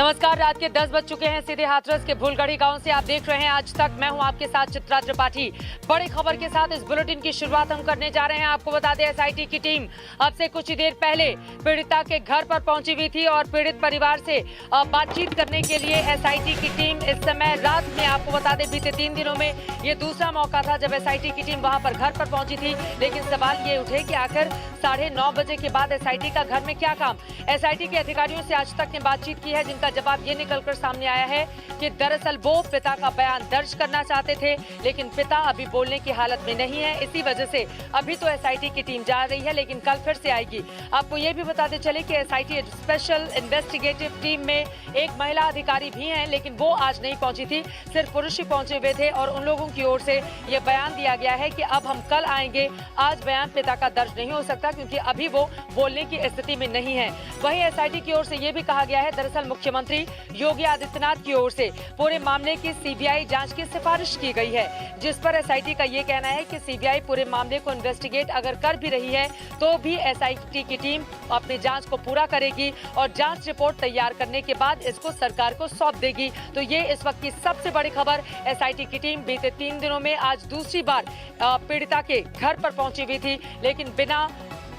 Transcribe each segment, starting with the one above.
नमस्कार, रात के 10 बज चुके हैं। सीधे हाथरस के भूलगढ़ी गांव से आप देख रहे हैं आज तक। मैं हूं आपके साथ चित्रा त्रिपाठी। बड़ी खबर के साथ इस बुलेटिन की शुरुआत हम करने जा रहे हैं। आपको बता दें, एसआईटी की टीम अब से कुछ ही देर पहले पीड़िता के घर पर पहुंची हुई थी और पीड़ित परिवार से बातचीत करने के लिए एसआईटी की टीम इस समय रात में, आपको बता दें, बीते 3 दिनों में ये दूसरा मौका था जब एसआईटी की टीम वहां पर घर पर पहुंची थी। लेकिन सवाल ये उठे कि आखिर 9:30 बजे के बाद एसआईटी का घर में क्या काम। एसआईटी के अधिकारियों से आज तक ने बातचीत की है, जिनका जवाब ये निकलकर सामने आया है कि दरअसल वो पिता का बयान दर्ज करना चाहते थे, लेकिन पिता अभी बोलने की हालत में नहीं है। इसी वजह से अभी तो एसआईटी की टीम जा रही है, लेकिन कल फिर से आएगी। आपको ये भी बताते चले कि एसआईटी स्पेशल इन्वेस्टिगेटिव टीम में एक महिला अधिकारी भी हैं, लेकिन वो आज नहीं पहुंची थी, सिर्फ पुरुष ही पहुंचे हुए थे और उन लोगों की ओर से ये बयान दिया गया है कि अब हम कल आएंगे, आज बयान पिता का दर्ज नहीं हो सकता क्योंकि अभी वो बोलने की स्थिति में नहीं है। वहीं एसआईटी की ओर से ये भी कहा गया है, दरअसल मुख्यमंत्री योगी आदित्यनाथ की ओर से पूरे मामले की सीबीआई जांच की सिफारिश की गई है, जिस पर एसआईटी का ये कहना है कि सीबीआई पूरे मामले को इन्वेस्टिगेट अगर कर भी रही है तो भी एसआईटी की टीम अपनी जांच को पूरा करेगी और जांच रिपोर्ट तैयार करने के बाद इसको सरकार को सौंप देगी। तो ये इस वक्त की सबसे बड़ी खबर। एसआईटी की टीम बीते 3 दिनों में आज दूसरी बार पीड़िता के घर पर पहुंची हुई थी, लेकिन बिना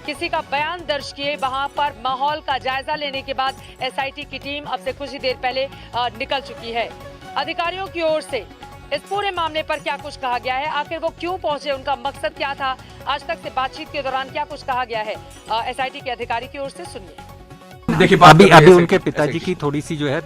किसी का बयान दर्ज किए वहां पर माहौल का जायजा लेने के बाद एसआईटी की टीम अब से कुछ ही देर पहले निकल चुकी है। अधिकारियों की ओर से इस पूरे मामले पर क्या कुछ कहा गया है, आखिर वो क्यों पहुंचे, उनका मकसद क्या था, आज तक से बातचीत के दौरान क्या कुछ कहा गया है, एसआईटी के अधिकारी की ओर से सुनिए। देखिए, अभी उनके पिताजी की थोड़ी सी जो है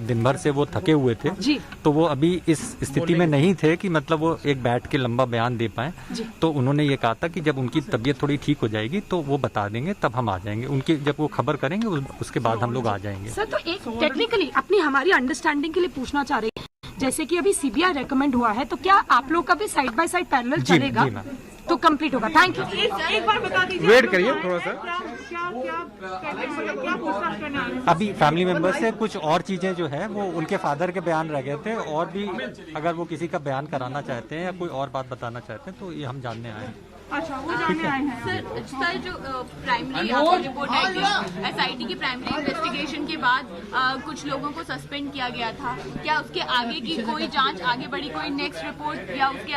दिन भर से वो थके हुए थे जी। तो वो अभी इस स्थिति में नहीं थे कि मतलब वो एक बैठ के लंबा बयान दे पाए। तो उन्होंने ये कहा था कि जब उनकी तबीयत थोड़ी ठीक हो जाएगी तो वो बता देंगे, तब हम आ जाएंगे। उनकी जब वो खबर करेंगे उसके बाद हम लोग आ जाएंगे। सर, तो एक टेक्निकली अपनी हमारी अंडरस्टैंडिंग के लिए पूछना चाह रहे हैं, जैसे कि अभी सीबीआई रेकमेंड हुआ है, तो क्या आप लोग का भी साइड बाय साइड पैरेलल चलेगा? तो कंप्लीट होगा। Thank you. एक बार बता दीजिए, वेट करिए थोड़ा सा। क्या पूछताछ करने आ रहे हैं? अभी फैमिली मेंबर से कुछ और चीजें जो है वो उनके फादर के बयान रह गए थे, और भी अगर वो किसी का बयान कराना चाहते हैं या कोई और बात बताना चाहते हैं तो ये हम जानने आए हैं। अच्छा, वो जानने आए हैं। सर जो प्राइमरी आपकी रिपोर्ट आई थी, एसआईटी की प्राइमरी इन्वेस्टिगेशन के बाद कुछ लोगों को सस्पेंड किया गया था, क्या उसके आगे की कोई जांच आगे बढ़ी, कोई नेक्स्ट रिपोर्ट या उसके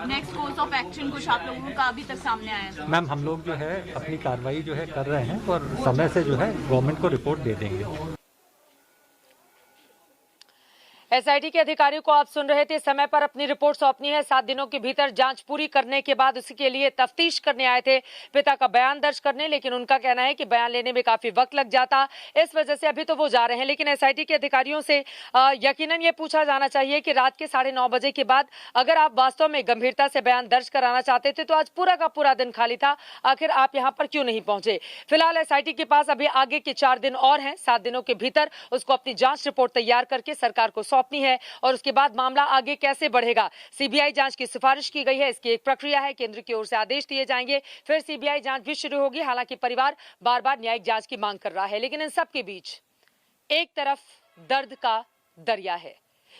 नेक्स्ट कोर्स ऑफ एक्शन कुछ आप लोगों का अभी तक सामने आया है? मैम, हम लोग जो है अपनी कार्रवाई जो है कर रहे हैं और समय से जो है गवर्नमेंट को रिपोर्ट दे देंगे। एसआईटी के अधिकारियों को आप सुन रहे थे, समय पर अपनी रिपोर्ट सौंपनी है। 7 दिनों के भीतर जांच पूरी करने के बाद उसके लिए तफ्तीश करने आए थे, पिता का बयान दर्ज करने, लेकिन उनका कहना है कि बयान लेने में काफी वक्त लग जाता, इस वजह से अभी तो वो जा रहे हैं। लेकिन एसआईटी के अधिकारियों से यकीनन ये पूछा जाना चाहिए कि रात के 9:30 बजे के बाद अगर आप वास्तव में गंभीरता से बयान दर्ज कराना चाहते थे तो आज पूरा का पूरा दिन खाली था, आखिर आप यहाँ पर क्यों नहीं पहुंचे। फिलहाल एसआईटी के पास अभी आगे के 4 दिन और हैं, 7 दिनों के भीतर उसको अपनी जांच रिपोर्ट तैयार करके सरकार को सौंपनी है और उसके बाद मामला आगे कैसे बढ़ेगा। सीबीआई जांच की सिफारिश की गई है, इसकी एक प्रक्रिया है, केंद्र की ओर से आदेश दिए जाएंगे, फिर सीबीआई जांच भी शुरू होगी। हालांकि परिवार बार बार न्यायिक जांच की मांग कर रहा है, लेकिन इन सब के बीच एक तरफ दर्द का दरिया है,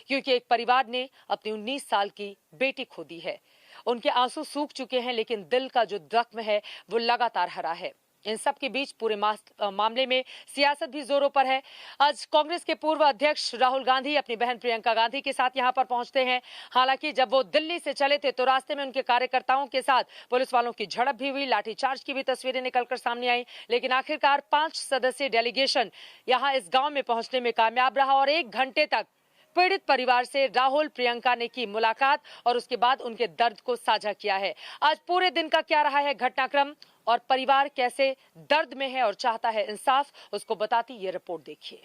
क्योंकि एक परिवार ने अपनी 19 साल की बेटी खो दी है। उनके आंसू सूख चुके हैं, लेकिन दिल का जो जख्म है वो लगातार हरा है। इन सब के बीच पूरे मामले में सियासत भी जोरों पर है। आज कांग्रेस के पूर्व अध्यक्ष राहुल गांधी अपनी बहन प्रियंका गांधी के साथ यहां पर पहुंचते हैं। हालांकि जब वो दिल्ली से चले थे तो रास्ते में उनके कार्यकर्ताओं के साथ पुलिस वालों की झड़प भी हुई, लाठीचार्ज की भी तस्वीरें निकलकर सामने आई। लेकिन आखिरकार 5 सदस्यीय डेलीगेशन यहां इस गांव में पहुंचने में कामयाब रहा और 1 घंटे तक पीड़ित परिवार से राहुल प्रियंका ने की मुलाकात और उसके बाद उनके दर्द को साझा किया है। आज पूरे दिन का क्या रहा है घटनाक्रम और परिवार कैसे दर्द में है और चाहता है इंसाफ, उसको बताती ये रिपोर्ट देखिए।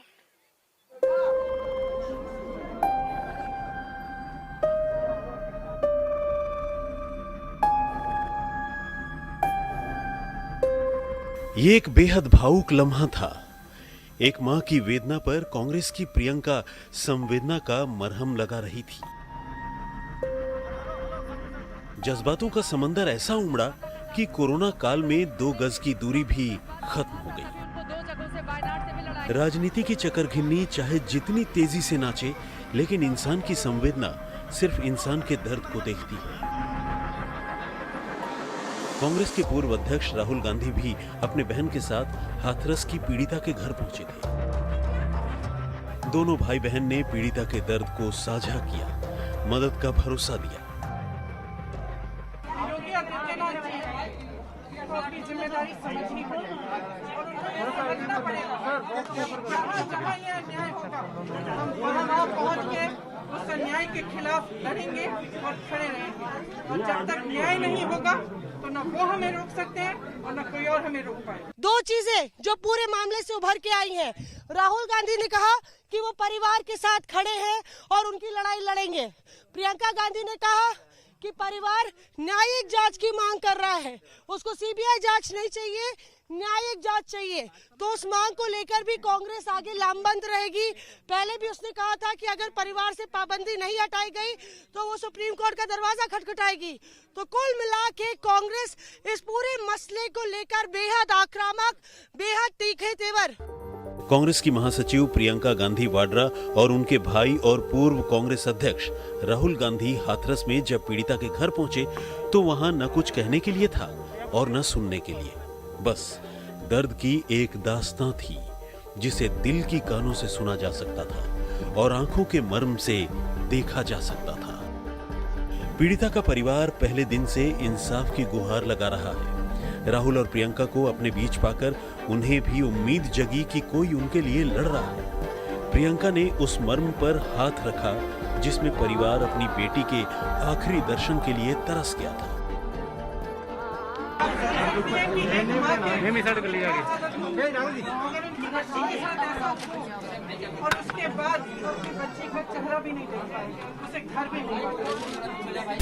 ये एक बेहद भावुक लम्हा था। एक मां की वेदना पर कांग्रेस की प्रियंका संवेदना का मरहम लगा रही थी। जज्बातों का समंदर ऐसा उमड़ा कि कोरोना काल में 2 गज की दूरी भी खत्म हो गई। राजनीति की चक्करघिन्नी चाहे जितनी तेजी से नाचे, लेकिन इंसान की संवेदना सिर्फ इंसान के दर्द को देखती है। कांग्रेस के पूर्व अध्यक्ष राहुल गांधी भी अपने बहन के साथ हाथरस की पीड़िता के घर पहुंचे थे। दोनों भाई बहन ने पीड़िता के दर्द को साझा किया, मदद का भरोसा दिया। योगी आदित्यनाथ जी को अपनी जिम्मेदारी समझनी पड़ेगी और उनको समझना पड़ेगा। जहाँ ये अन्याय होगा हम वहाँ पहुँच के उस अन्याय के खिलाफ लड़ेंगे और खड़े रहेंगे, और जब तक न्याय नहीं होगा तो न वो हमें रोक सकते हैं और न कोई और हमें रोक पाए। दो चीजें जो पूरे मामले से उभर के आई हैं। राहुल गांधी ने कहा कि वो परिवार के साथ खड़े हैं और उनकी लड़ाई लड़ेंगे। प्रियंका गांधी ने कहा कि परिवार न्यायिक जांच की मांग कर रहा है, उसको सीबीआई जांच नहीं चाहिए, न्यायिक जांच चाहिए। तो उस मांग को लेकर भी कांग्रेस आगे लामबंद रहेगी। पहले भी उसने कहा था कि अगर परिवार से पाबंदी नहीं हटाई गई तो वो सुप्रीम कोर्ट का दरवाजा खटखटाएगी। तो कुल मिला के कांग्रेस इस पूरे मसले को लेकर बेहद आक्रामक, बेहद तीखे तेवर। कांग्रेस की महासचिव प्रियंका गांधी वाड्रा और उनके भाई और पूर्व कांग्रेस अध्यक्ष राहुल गांधी हाथरस में जब पीड़िता के घर पहुंचे तो वहां न कुछ कहने के लिए था और न सुनने के लिए। बस दर्द की एक दास्तां थी जिसे दिल की कानों से सुना जा सकता था और आंखों के मर्म से देखा जा सकता था। पीड़िता का परिवार पहले दिन से इंसाफ की गुहार लगा रहा है। राहुल और प्रियंका को अपने बीच पाकर उन्हें भी उम्मीद जगी कि कोई उनके लिए लड़ रहा है। प्रियंका ने उस मर्म पर हाथ रखा जिसमें परिवार अपनी बेटी के आखिरी दर्शन के लिए तरस गया था। और उसके बाद अपनी बच्ची का चेहरा भी नहीं देख पाए, उसे घर भी नहीं।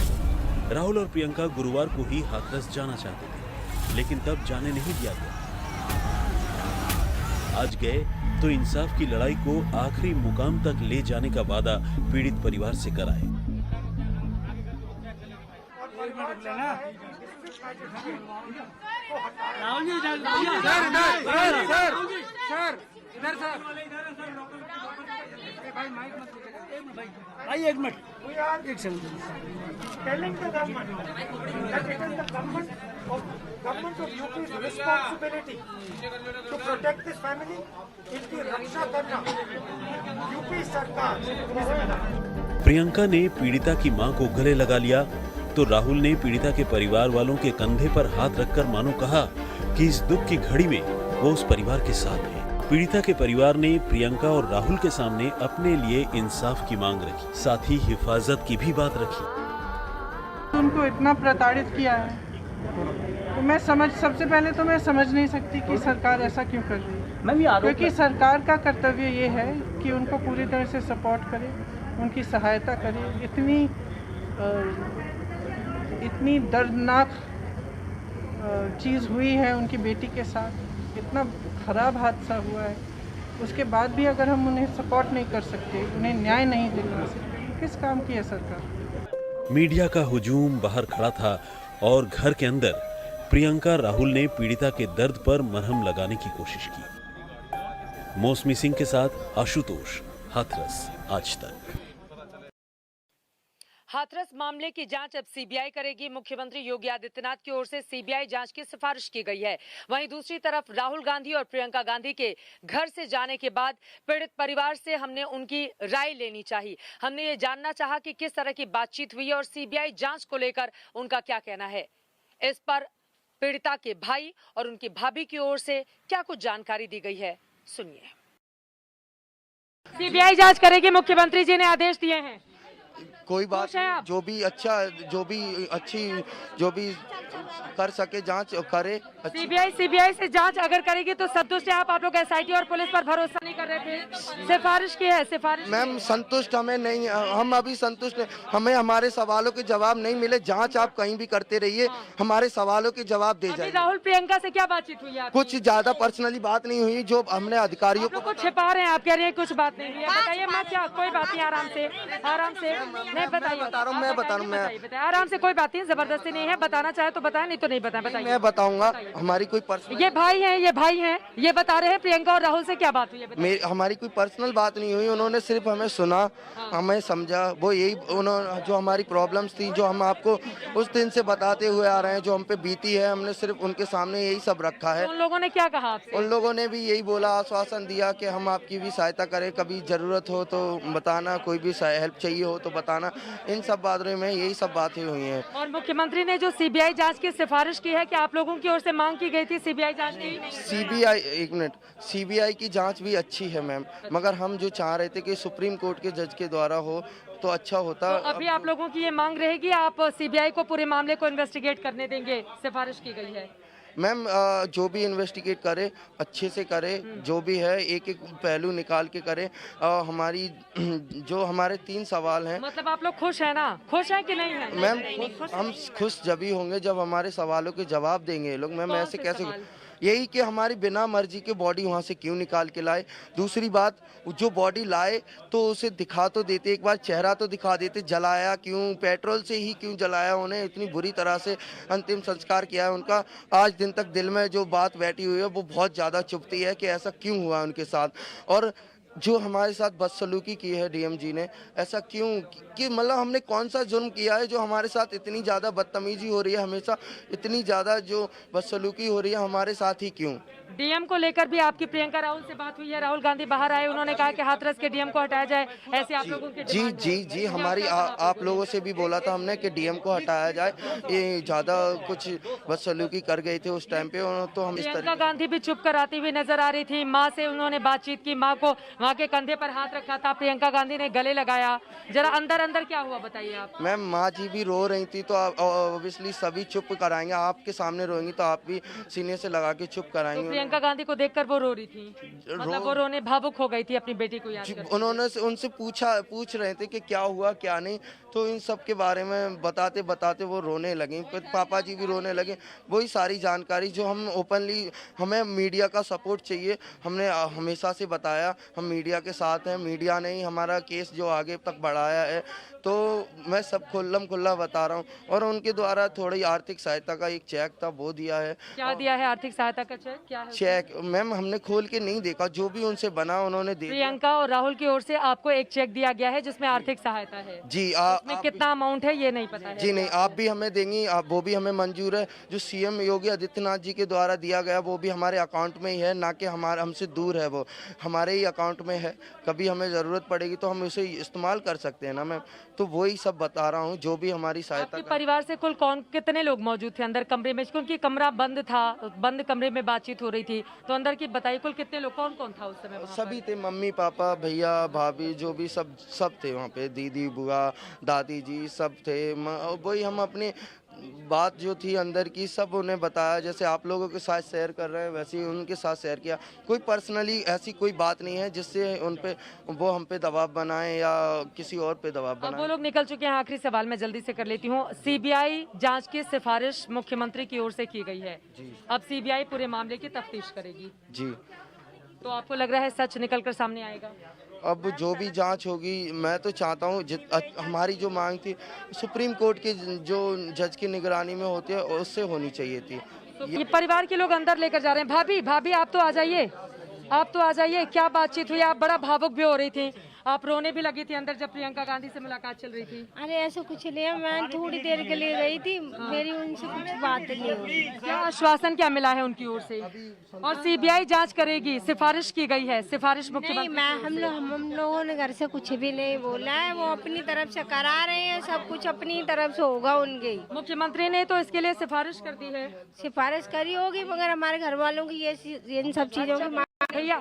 राहुल और प्रियंका गुरुवार को ही हाथरस जाना चाहते थे, लेकिन तब जाने नहीं दिया गया। आज गए तो इंसाफ की लड़ाई को आखिरी मुकाम तक ले जाने का वादा पीड़ित परिवार से कराए। आइए एक मिनट, एक second. Telling the government that it is the government of UP's responsibility to protect this family, इनकी रक्षा करना यूपी सरकार की जिम्मेदारी। प्रियंका ने पीड़िता की मां को गले लगा लिया तो राहुल ने पीड़िता के परिवार वालों के कंधे पर हाथ रखकर मानो कहा कि इस दुख की घड़ी में वो उस परिवार के साथ है। पीड़िता के परिवार ने प्रियंका और राहुल के सामने अपने लिए इंसाफ की मांग रखी, साथ ही हिफाजत की भी बात रखी। उनको इतना प्रताड़ित किया है तो मैं सबसे पहले तो मैं समझ नहीं सकती कि सरकार ऐसा क्यों कर रही है, क्योंकि सरकार का कर्तव्य ये है कि उनको पूरी तरह से सपोर्ट करे, उनकी सहायता करे। इतनी दर्दनाक चीज़ हुई है उनकी बेटी के साथ, इतना खराब हादसा हुआ है, उसके बाद भी अगर हम उन्हें सपोर्ट नहीं कर सकते, उन्हें न्याय नहीं दिला सकते, किस काम की है सरकार। मीडिया का हुजूम बाहर खड़ा था और घर के अंदर प्रियंका राहुल ने पीड़िता के दर्द पर मरहम लगाने की कोशिश की। मौसमी सिंह के साथ आशुतोष, हाथरस, आज तक। हाथरस मामले की जांच अब सीबीआई करेगी। मुख्यमंत्री योगी आदित्यनाथ की ओर से सीबीआई जांच की सिफारिश की गई है। वहीं दूसरी तरफ राहुल गांधी और प्रियंका गांधी के घर से जाने के बाद पीड़ित परिवार से हमने उनकी राय लेनी चाहिए। हमने ये जानना चाहा कि किस तरह की बातचीत हुई और सीबीआई जांच को लेकर उनका क्या कहना है। इस पर पीड़िता के भाई और उनकी भाभी की ओर से क्या कुछ जानकारी दी गई है, सुनिए। सीबीआई जांच करेगी, मुख्यमंत्री जी ने आदेश दिए हैं। कोई बात नहीं, जो भी अच्छी जो भी कर सके जांच करे। सीबीआई से जांच अगर करेगी तो संतुष्ट है आप लोग एसआईटी और पुलिस पर भरोसा नहीं कर रहे थे, सिफारिश की है सिफारिश। मैम संतुष्ट हमें नहीं, हम अभी संतुष्ट हैं। हमें हमारे सवालों के जवाब नहीं मिले। जांच आप कहीं भी करते रहिए, हमारे सवालों के जवाब दे जाइए। राहुल प्रियंका से क्या बातचीत हुई है? कुछ ज्यादा पर्सनली बात नहीं हुई, जो हमने अधिकारियों को छिपा रहे हैं। आप कह रहे हैं कुछ बात नहीं हुई, बताइए। मैं क्या, कोई बात नहीं, आराम से नहीं बताइए। बता रहा हूँ, मैं बता रहा हूँ, मैं आराम से, कोई बात नहीं, जबरदस्ती नहीं है। बताना चाहे तो बताए, नहीं तो नहीं बताए। बताइए। मैं बताऊंगा। हमारी कोई पर्सनल, ये भाई हैं, ये बता रहे हैं प्रियंका और राहुल से क्या बात हुई है। हमारी कोई पर्सनल बात नहीं हुई, उन्होंने सिर्फ हमें सुना, हमें समझा। वो यही उन्होंने जो हमारी प्रॉब्लम्स थी, जो हम आपको उस दिन से बताते हुए आ रहे हैं, जो हम पे बीती है, हमने सिर्फ उनके सामने यही सब रखा है। उन लोगों ने क्या कहा आपसे? उन लोगों ने भी यही बोला, आश्वासन दिया कि हम आपकी भी सहायता करें, कभी ज़रूरत हो तो बताना, कोई भी हेल्प चाहिए हो तो बताना। इन सब बातों में यही सब बातें हुई हैं। और मुख्यमंत्री ने जो सीबीआई जांच की सिफारिश की है, कि आप लोगों की ओर से मांग की गई थी सीबीआई जांच की? सीबीआई, एक मिनट, सीबीआई की जांच भी अच्छी है मैम, मगर हम जो चाह रहे थे कि सुप्रीम कोर्ट के जज के द्वारा हो तो अच्छा होता। तो अभी आप लोगों की ये मांग रहेगी, आप सीबीआई को पूरे मामले को इन्वेस्टिगेट करने देंगे? सिफारिश की गई है मैम, जो भी इन्वेस्टिगेट करे अच्छे से करे, जो भी है एक एक पहलू निकाल के करे। हमारी जो हमारे 3 सवाल हैं। मतलब आप लोग खुश हैं ना? खुश हैं कि नहीं है? मैम हम खुश जब ही होंगे जब हमारे सवालों के जवाब देंगे ये लोग। मैम ऐसे कैसे? यही कि हमारी बिना मर्जी के बॉडी वहाँ से क्यों निकाल के लाए। दूसरी बात, जो बॉडी लाए तो उसे दिखा तो देते, एक बार चेहरा तो दिखा देते। जलाया क्यों? पेट्रोल से ही क्यों जलाया? उन्हें इतनी बुरी तरह से अंतिम संस्कार किया है उनका। आज दिन तक दिल में जो बात बैठी हुई है वो बहुत ज़्यादा चुभती है कि ऐसा क्यों हुआ उनके साथ। और जो हमारे साथ बदसलूकी की है डीएम जी ने, ऐसा क्यों कि मतलब हमने कौन सा जुर्म किया है जो हमारे साथ इतनी ज़्यादा बदतमीजी हो रही है, हमेशा इतनी ज़्यादा जो बदसलूकी हो रही है हमारे साथ ही क्यों? डीएम को लेकर भी आपकी प्रियंका राहुल से बात हुई है? राहुल गांधी बाहर आए, उन्होंने कहा कि हाथरस के डीएम को हटाया जाए, ऐसे आप लोगों की जी डिमांड है। जी जी हमारी आप लोगों से भी बोला था हमने कि डीएम को हटाया जाए। ये ज़्यादा कुछ बदसलूकी कर गए थे उस टाइम पे, तो हम इस प्रियंका गांधी भी चुप कर आती हुई नजर आ रही थी। माँ से उन्होंने बातचीत की, माँ को माँ के कंधे पर हाथ रखा था, प्रियंका गांधी ने गले लगाया। जरा अंदर अंदर क्या हुआ बताइए आप। मैम, माँ जी भी रो रही थी तो ऑब्वियसली सभी चुप कराएंगे। आपके सामने रोएंगी तो आप भी सीने से लगा के चुप कराएंगे। प्रियंका गांधी को देखकर वो रो रही थी, मतलब वो रोने भावुक हो गई थी अपनी बेटी को याद करके। उन्होंने उनसे पूछ रहे थे कि क्या हुआ क्या नहीं, तो इन सब के बारे में बताते बताते वो रोने लगी। पापा जी भी रोने लगे। वही सारी जानकारी जो हम ओपनली, हमें मीडिया का सपोर्ट चाहिए, हमने हमेशा से बताया हम मीडिया के साथ हैं। मीडिया ने ही हमारा केस जो आगे तक बढ़ाया है, तो मैं सब खुल्ला बता रहा हूँ। और उनके द्वारा थोड़ी आर्थिक सहायता का एक चेक था वो दिया है। क्या दिया है? आर्थिक सहायता का चेक क्या है? चेक मैम हमने खोल के नहीं देखा, जो भी उनसे बना उन्होंने दे दिया। प्रियंका और राहुल की ओर से आपको एक चेक दिया गया है जिसमें आर्थिक सहायता है जी। उसमें कितना अमाउंट है ये नहीं पता है? जी नहीं, आप भी हमें देंगी, वो भी हमें मंजूर है। जो सीएम योगी आदित्यनाथ जी के द्वारा दिया गया वो भी हमारे अकाउंट में ही है, ना कि हमसे दूर है, वो हमारे ही अकाउंट में है। कभी हमें ज़रूरत पड़ेगी तो हम उसे इस्तेमाल कर सकते हैं ना मैम। तो वही सब बता रहा हूँ, जो भी हमारी सहायता। आपके परिवार से कुल कितने लोग मौजूद थे अंदर कमरे में? क्योंकि कमरा बंद था, बंद कमरे में बातचीत हो रही थी, तो अंदर की बताइए कुल कितने लोग, कौन कौन था उस समय वहाँ पर? सभी थे, मम्मी पापा भैया भाभी, जो भी सब थे वहाँ पे, दीदी बुआ दादी जी सब थे। वही हम अपनी बात जो थी अंदर की सब उन्हें बताया, जैसे आप लोगों के साथ शेयर कर रहे हैं वैसे ही उनके साथ शेयर किया। कोई पर्सनली ऐसी कोई बात नहीं है जिससे उन पे वो हम पे दबाव बनाएं या किसी और पे दबाव अब वो बनाएं। लोग निकल चुके हैं। आखिरी सवाल मैं जल्दी से कर लेती हूँ। सीबीआई जांच की सिफारिश मुख्यमंत्री की ओर से की गई है, अब सीबीआई पूरे मामले की तफ्तीश करेगी, जी। तो आपको लग रहा है सच निकलकर सामने आएगा? अब जो भी जांच होगी, मैं तो चाहता हूँ हमारी जो मांग थी सुप्रीम कोर्ट के जो जज की निगरानी में होती है उससे होनी चाहिए थी। तो ये परिवार के लोग अंदर लेकर जा रहे हैं। भाभी आप तो आ जाइए, आप तो आ जाइए। क्या बातचीत हुई? आप बड़ा भावुक भी हो रही थी, आप रोने भी लगी थी अंदर जब प्रियंका गांधी से मुलाकात चल रही थी। अरे ऐसा कुछ नहीं है, मैं थोड़ी देर के लिए गई थी, मेरी उनसे कुछ बात नहीं हुई। क्या आश्वासन क्या मिला है उनकी ओर से? और सीबीआई जांच करेगी, सिफारिश की गई है, सिफारिश नहीं, मुख्यमंत्री हम लोगों ने घर से कुछ भी नहीं बोला है, वो अपनी तरफ से करा रहे हैं, सब कुछ अपनी तरफ से होगा उनके। मुख्यमंत्री ने तो इसके लिए सिफारिश कर दी है। सिफारिश करी होगी, मगर हमारे घर वालों की ये इन सब चीजों की भैया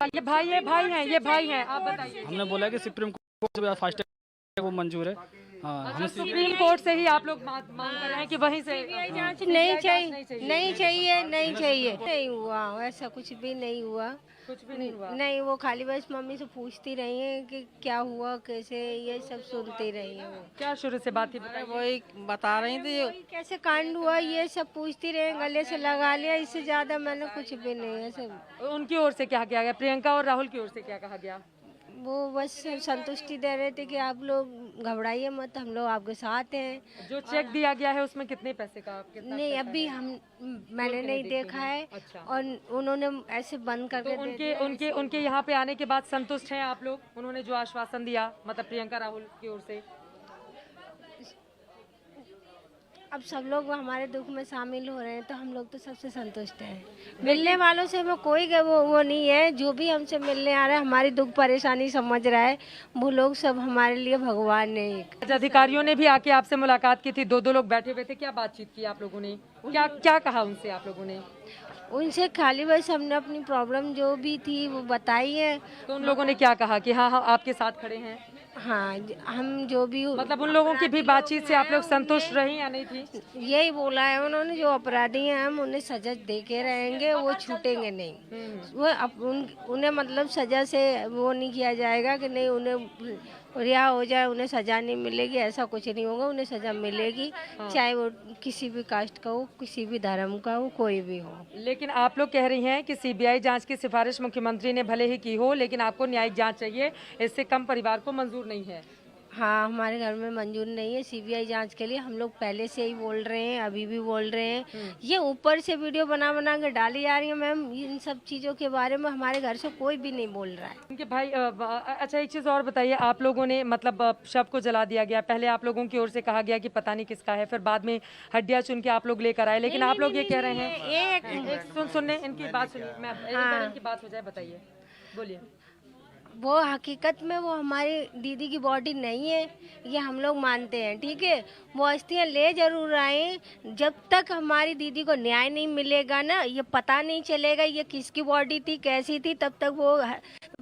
ये भाई हैं, आप बताइए। हमने बोला कि सुप्रीम कोर्ट से फास्ट ट्रैक वो मंजूर है। हाँ, अच्छा, सुप्रीम कोर्ट से ही आप लोग मांग कर रहे हैं कि वहीं से जांच नहीं चाहिए। नहीं हुआ, ऐसा कुछ भी नहीं हुआ। कुछ भी नहीं हुआ? नहीं, वो खाली बस मम्मी से पूछती रही है कि क्या हुआ कैसे, ये सब सुनती रही है वो। क्या शुरू से बात थी बताइए? वही बता रही थी कैसे कांड हुआ ये सब पूछती रहे, गले से लगा लिया, इससे ज्यादा मैंने कुछ भी नहीं है। सब उनकी ओर से क्या किया गया? प्रियंका और राहुल की ओर से क्या कहा गया? वो बस संतुष्टि दे रहे थे कि आप लोग घबराइए मत, हम लोग आपके साथ हैं। जो चेक दिया गया है उसमें कितने पैसे का नहीं अभी मैंने नहीं देखा है। अच्छा। और उन्होंने ऐसे बंद करके तो उनके यहाँ पे आने के बाद संतुष्ट हैं आप लोग? उन्होंने जो आश्वासन दिया, मतलब प्रियंका राहुल की ओर से। अब सब लोग हमारे दुख में शामिल हो रहे हैं तो हम लोग तो सबसे संतुष्ट हैं। मिलने वालों से हमें कोई वो नहीं है। जो भी हमसे मिलने आ रहा है, हमारी दुख परेशानी समझ रहा है, वो लोग सब हमारे लिए भगवान है। अधिकारियों ने भी आके आपसे मुलाकात की थी, दो लोग बैठे हुए थे, क्या बातचीत की आप लोगों ने? क्या कहा उनसे आप लोगों ने? उनसे खाली बस हमने अपनी प्रॉब्लम जो भी थी वो बताई है। तो उन लोगों ने क्या कहा कि हाँ आपके साथ खड़े हैं? हाँ हम जो भी मतलब उन लोगों की भी बातचीत से आप लोग संतुष्ट रही या नहीं थी? यही बोला है उन्होंने, जो अपराधी हैं हम उन्हें सजा दे के रहेंगे, वो छूटेंगे नहीं। वो उन्हें मतलब सजा से वो नहीं किया जाएगा कि नहीं उन्हें रिहा हो जाए, उन्हें सजा नहीं मिलेगी, ऐसा कुछ नहीं होगा। उन्हें सजा मिलेगी। चाहे वो किसी भी कास्ट का हो, किसी भी धर्म का हो, कोई भी हो। लेकिन आप लोग कह रही हैं कि सीबीआई जांच की सिफारिश मुख्यमंत्री ने भले ही की हो, लेकिन आपको न्यायिक जांच चाहिए, इससे कम परिवार को मंजूर नहीं है। हाँ हमारे घर में मंजूर नहीं है सीबीआई जांच के लिए। हम लोग पहले से ही बोल रहे हैं, अभी भी बोल रहे हैं। ये ऊपर से वीडियो बना के डाली जा रही है मैम। इन सब चीज़ों के बारे में हमारे घर से कोई भी नहीं बोल रहा है। उनके भाई अच्छा एक चीज़ और बताइए, आप लोगों ने मतलब शव को जला दिया गया, पहले आप लोगों की ओर से कहा गया कि पता नहीं किसका है, फिर बाद में हड्डियाँ चुन के आप लोग लेकर आए, लेकिन आप लोग ये कह रहे हैं सुनने इनकी बात सुनिए, मैं इनकी बात हो जाए, बताइए, बोलिए। वो हकीकत में वो हमारी दीदी की बॉडी नहीं है, ये हम लोग मानते हैं, ठीक है। वो अस्थियाँ ले जरूर आए, जब तक हमारी दीदी को न्याय नहीं मिलेगा ना, ये पता नहीं चलेगा ये किसकी बॉडी थी, कैसी थी, तब तक वो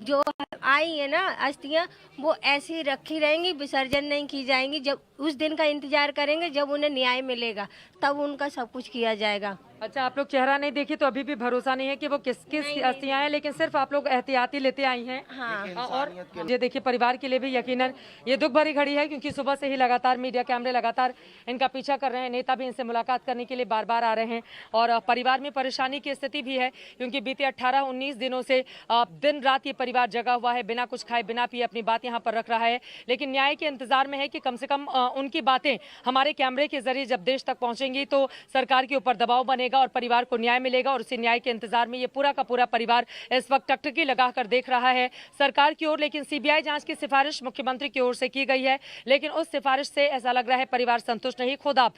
जो आई है ना अस्थियाँ, वो ऐसी रखी रहेंगी, विसर्जन नहीं की जाएंगी। जब उस दिन का इंतजार करेंगे जब उन्हें न्याय मिलेगा, तब उनका सब कुछ किया जाएगा। अच्छा, आप लोग चेहरा नहीं देखी तो अभी भी भरोसा नहीं है कि वो किस अस्थियां हैं, लेकिन सिर्फ आप लोग एहतियाती लेते आई हैं। हाँ। और ये देखिए, परिवार के लिए भी यकीनन ये दुख भरी घड़ी है, क्योंकि सुबह से ही लगातार मीडिया कैमरे लगातार इनका पीछा कर रहे हैं। नेता भी इनसे मुलाकात करने के लिए बार बार आ रहे हैं, और परिवार में परेशानी की स्थिति भी है, क्योंकि बीते 18-19 दिनों से दिन रात ये परिवार जगा हुआ है, बिना कुछ खाए बिना पिए अपनी बात यहाँ पर रख रहा है। लेकिन न्याय के इंतजार में है कि कम से कम उनकी बातें हमारे कैमरे के जरिए जब देश तक पहुंचेंगी तो सरकार के ऊपर दबाव बनेगा और परिवार को न्याय मिलेगा। और उसी न्याय के इंतजार में ये पूरा का पूरा परिवार इस वक्त टकटकी लगाकर देख रहा है सरकार की ओर। लेकिन सीबीआई जांच की सिफारिश मुख्यमंत्री की ओर से की गई है, लेकिन उस सिफारिश से ऐसा लग रहा है परिवार संतुष्ट नहीं। खुद आप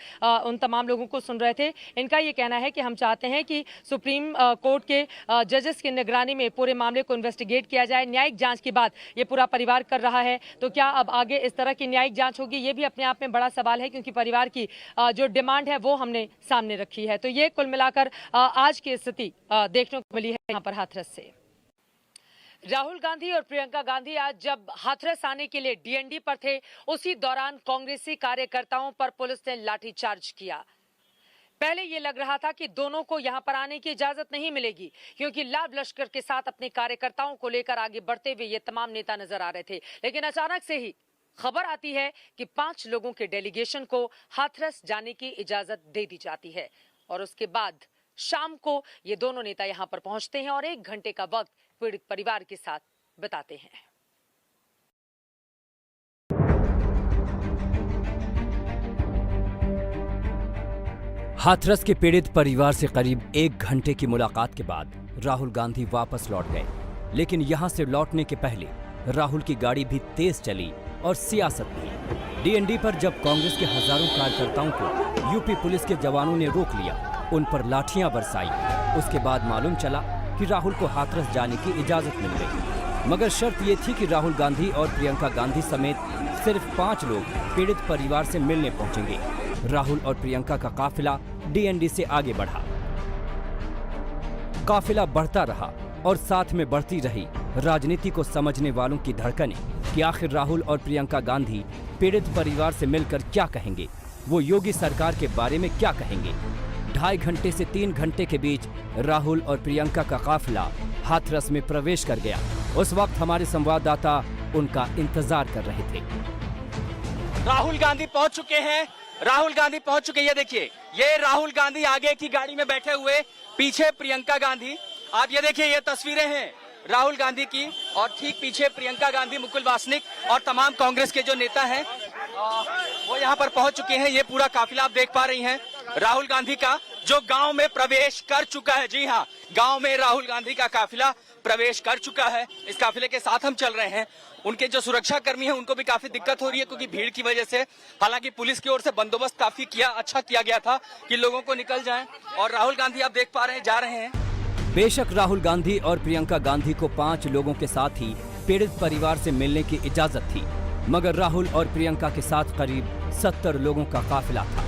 उन तमाम लोगों को सुन रहे थे, इनका ये कहना है कि हम चाहते हैं कि सुप्रीम कोर्ट के जजेस की निगरानी में पूरे मामले को इन्वेस्टिगेट किया जाए। न्यायिक जांच की बात ये पूरा परिवार कर रहा है, तो क्या अब आगे इस तरह की न्यायिक जांच होगी, ये भी अपने आप में बड़ा सवाल है, क्योंकि परिवार की जो डिमांड है वो हमने सामने रखी है। तो ये कुल मिलाकर आज की स्थिति देखने को मिली है यहाँ पर हाथरस से। राहुल गांधी और प्रियंका गांधी आज जब हाथरस आने के लिए डीएनडी पर थे, उसी दौरान कांग्रेसी कार्यकर्ताओं पर पुलिस ने लाठीचार्ज किया। पहले ये लग रहा था कि दोनों को यहां पर आने की इजाजत नहीं मिलेगी, क्योंकि लाभ लश्कर के साथ अपने कार्यकर्ताओं को लेकर आगे बढ़ते हुए ये तमाम नेता नजर आ रहे थे। लेकिन अचानक से ही खबर आती है कि 5 लोगों के डेलीगेशन को हाथरस जाने की इजाजत दे दी जाती है, और उसके बाद शाम को ये दोनों नेता यहां पर पहुंचते हैं और 1 घंटे का वक्त पीड़ित परिवार के साथ बिताते हैं। हाथरस के पीड़ित परिवार से करीब 1 घंटे की मुलाकात के बाद राहुल गांधी वापस लौट गए, लेकिन यहां से लौटने के पहले राहुल की गाड़ी भी तेज चली और सियासत भी। डीएनडी पर जब कांग्रेस के हजारों कार्यकर्ताओं को यूपी पुलिस के जवानों ने रोक लिया, उन पर लाठियां बरसाई, उसके बाद मालूम चला कि राहुल को हाथरस जाने की इजाजत मिल गई। मगर शर्त ये थी कि राहुल गांधी और प्रियंका गांधी समेत सिर्फ 5 लोग पीड़ित परिवार से मिलने पहुंचेंगे। राहुल और प्रियंका का काफिला डीएनडी से आगे बढ़ा। काफिला बढ़ता रहा और साथ में बढ़ती रही राजनीति को समझने वालों की धड़कनें कि आखिर राहुल और प्रियंका गांधी पीड़ित परिवार से मिलकर क्या कहेंगे, वो योगी सरकार के बारे में क्या कहेंगे। 2.5 घंटे से 3 घंटे के बीच राहुल और प्रियंका का काफिला हाथरस में प्रवेश कर गया। उस वक्त हमारे संवाददाता उनका इंतजार कर रहे थे। राहुल गांधी पहुंच चुके हैं। राहुल गांधी पहुंच चुके हैं। ये देखिए, ये राहुल गांधी आगे की गाड़ी में बैठे हुए, पीछे प्रियंका गांधी। आप ये देखिए, ये तस्वीरें हैं राहुल गांधी की, और ठीक पीछे प्रियंका गांधी, मुकुल वासनिक और तमाम कांग्रेस के जो नेता हैं वो यहाँ पर पहुंच चुके हैं। ये पूरा काफिला आप देख पा रही हैं राहुल गांधी का, जो गांव में प्रवेश कर चुका है। जी हाँ, गांव में राहुल गांधी का काफिला प्रवेश कर चुका है। इस काफिले के साथ हम चल रहे हैं। उनके जो सुरक्षा कर्मी हैं उनको भी काफी दिक्कत हो रही है क्योंकि भीड़ की वजह से। हालांकि पुलिस की ओर से बंदोबस्त काफी अच्छा किया गया था कि लोगों को निकल जाएं, और राहुल गांधी आप देख पा रहे हैं जा रहे हैं। बेशक राहुल गांधी और प्रियंका गांधी को 5 लोगों के साथ ही पीड़ित परिवार से मिलने की इजाजत थी, मगर राहुल और प्रियंका के साथ करीब 70 लोगों का काफिला था।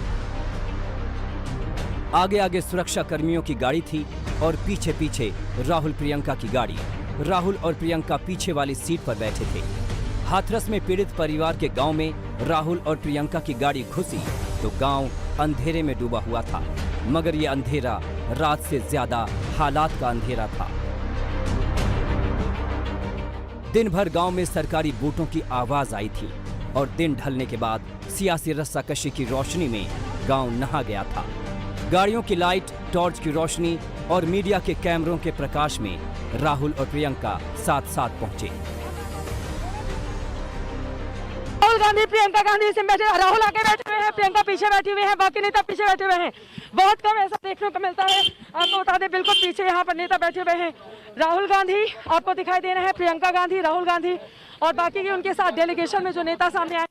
आगे आगे सुरक्षा कर्मियों की गाड़ी थी और पीछे पीछे राहुल प्रियंका की गाड़ी। राहुल और प्रियंका पीछे वाली सीट पर बैठे थे। हाथरस में पीड़ित परिवार के गांव में राहुल और प्रियंका की गाड़ी घुसी तो गांव अंधेरे में डूबा हुआ था, मगर ये अंधेरा रात से ज्यादा हालात का अंधेरा था। दिन भर गांव में सरकारी बूटों की आवाज आई थी और दिन ढलने के बाद सियासी रस्साकशी की रोशनी में गांव नहा गया था। गाड़ियों की लाइट, टॉर्च की रोशनी और मीडिया के कैमरों के प्रकाश में राहुल और प्रियंका साथ साथ पहुंचे। राहुल गांधी प्रियंका गांधी से बैठे, राहुल आगे बैठे हुए हैं, प्रियंका पीछे बैठी हुई है, बाकी नेता पीछे बैठे हुए हैं। बहुत कम ऐसा देखने को मिलता है। आपको बता दें बिल्कुल पीछे यहाँ पर नेता बैठे हुए हैं। राहुल गांधी आपको दिखाई दे रहे हैं, प्रियंका गांधी, राहुल गांधी और बाकी के उनके साथ डेलीगेशन में जो नेता सामने आए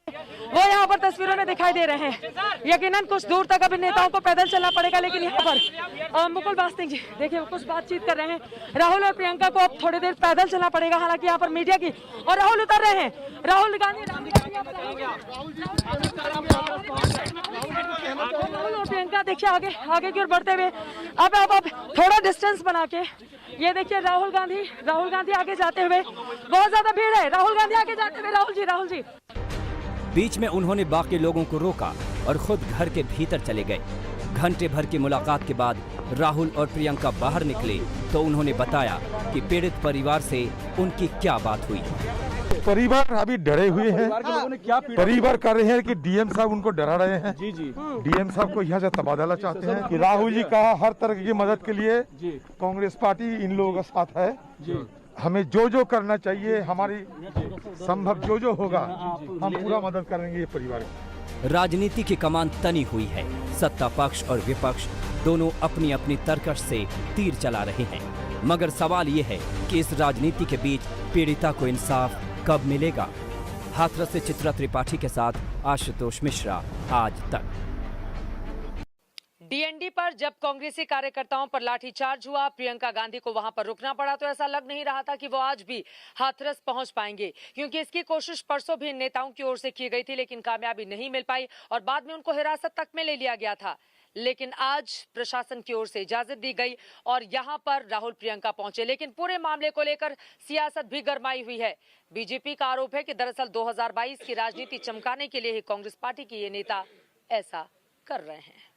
वो यहाँ पर तस्वीरों में दिखाई दे रहे हैं। यकीनन कुछ दूर तक अभी नेताओं को पैदल चलना पड़ेगा, लेकिन यहाँ पर मुकुल वासनिक जी देखिए कुछ बातचीत कर रहे हैं। राहुल और प्रियंका को अब थोड़ी देर पैदल चलना पड़ेगा, हालांकि यहाँ पर मीडिया की और राहुल उतर रहे हैं। राहुल गांधी राहुल और प्रियंका देखिए आगे की ओर बढ़ते हुए अब थोड़ा डिस्टेंस बना के ये देखिए राहुल गांधी आगे जाते हुए, बहुत ज्यादा भीड़ है। राहुल गांधी आगे जाते हुए, राहुल जी बीच में उन्होंने बाकी लोगों को रोका और खुद घर के भीतर चले गए। घंटे भर की मुलाकात के बाद राहुल और प्रियंका बाहर निकले तो उन्होंने बताया कि पीड़ित परिवार से उनकी क्या बात हुई। परिवार अभी डरे हुए हैं। परिवार कर रहे हैं कि डीएम साहब उनको डरा रहे हैं। जी डीएम साहब को यहाँ से तबादला चाहते हैं कि राहुल जी का हर तरह की मदद के लिए कांग्रेस पार्टी इन लोगों का साथ है। हमें जो करना चाहिए, हमारी संभव जो होगा हम पूरा मदद करेंगे ये परिवार को। राजनीति की कमान तनी हुई है। सत्ता पक्ष और विपक्ष दोनों अपनी अपनी तरकश से तीर चला रहे हैं, मगर सवाल ये है कि इस राजनीति के बीच पीड़िता को इंसाफ कब मिलेगा। हाथरस से चित्रा त्रिपाठी के साथ आशुतोष मिश्रा, आज तक। डीएनडी पर जब कांग्रेसी कार्यकर्ताओं पर लाठीचार्ज हुआ, प्रियंका गांधी को वहां पर रुकना पड़ा, तो ऐसा लग नहीं रहा था कि वो आज भी हाथरस पहुंच पाएंगे, क्योंकि इसकी कोशिश परसों भी नेताओं की ओर से की गई थी, लेकिन कामयाबी नहीं मिल पाई और बाद में उनको हिरासत तक में ले लिया गया था। लेकिन आज प्रशासन की ओर से इजाजत दी गई और यहां पर राहुल प्रियंका पहुंचे, लेकिन पूरे मामले को लेकर सियासत भी गरमाई हुई है। बीजेपी का आरोप है कि दरअसल 2022 की राजनीति चमकाने के लिए ही कांग्रेस पार्टी के ये नेता ऐसा कर रहे हैं।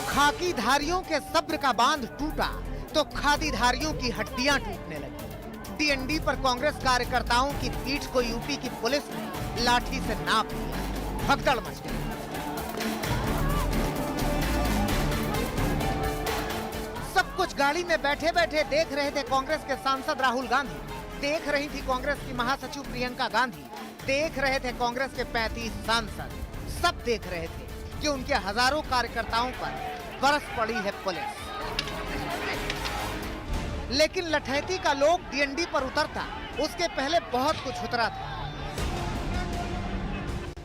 खाकीधारियों के सब्र का बांध टूटा तो खादीधारियों की हड्डियां टूटने लगी। डीएनडी पर कांग्रेस कार्यकर्ताओं की पीठ को यूपी की पुलिस ने लाठी से नाप दिया। भगदड़ मच गई। सब कुछ गाड़ी में बैठे बैठे देख रहे थे कांग्रेस के सांसद राहुल गांधी, देख रही थी कांग्रेस की महासचिव प्रियंका गांधी, देख रहे थे कांग्रेस के 35 सांसद। सब देख रहे थे कि उनके हजारों कार्यकर्ताओं पर बरस पड़ी है पुलिस। लेकिन लठैती का लोग डीएनडी पर उतरता उसके पहले बहुत कुछ उतरा था।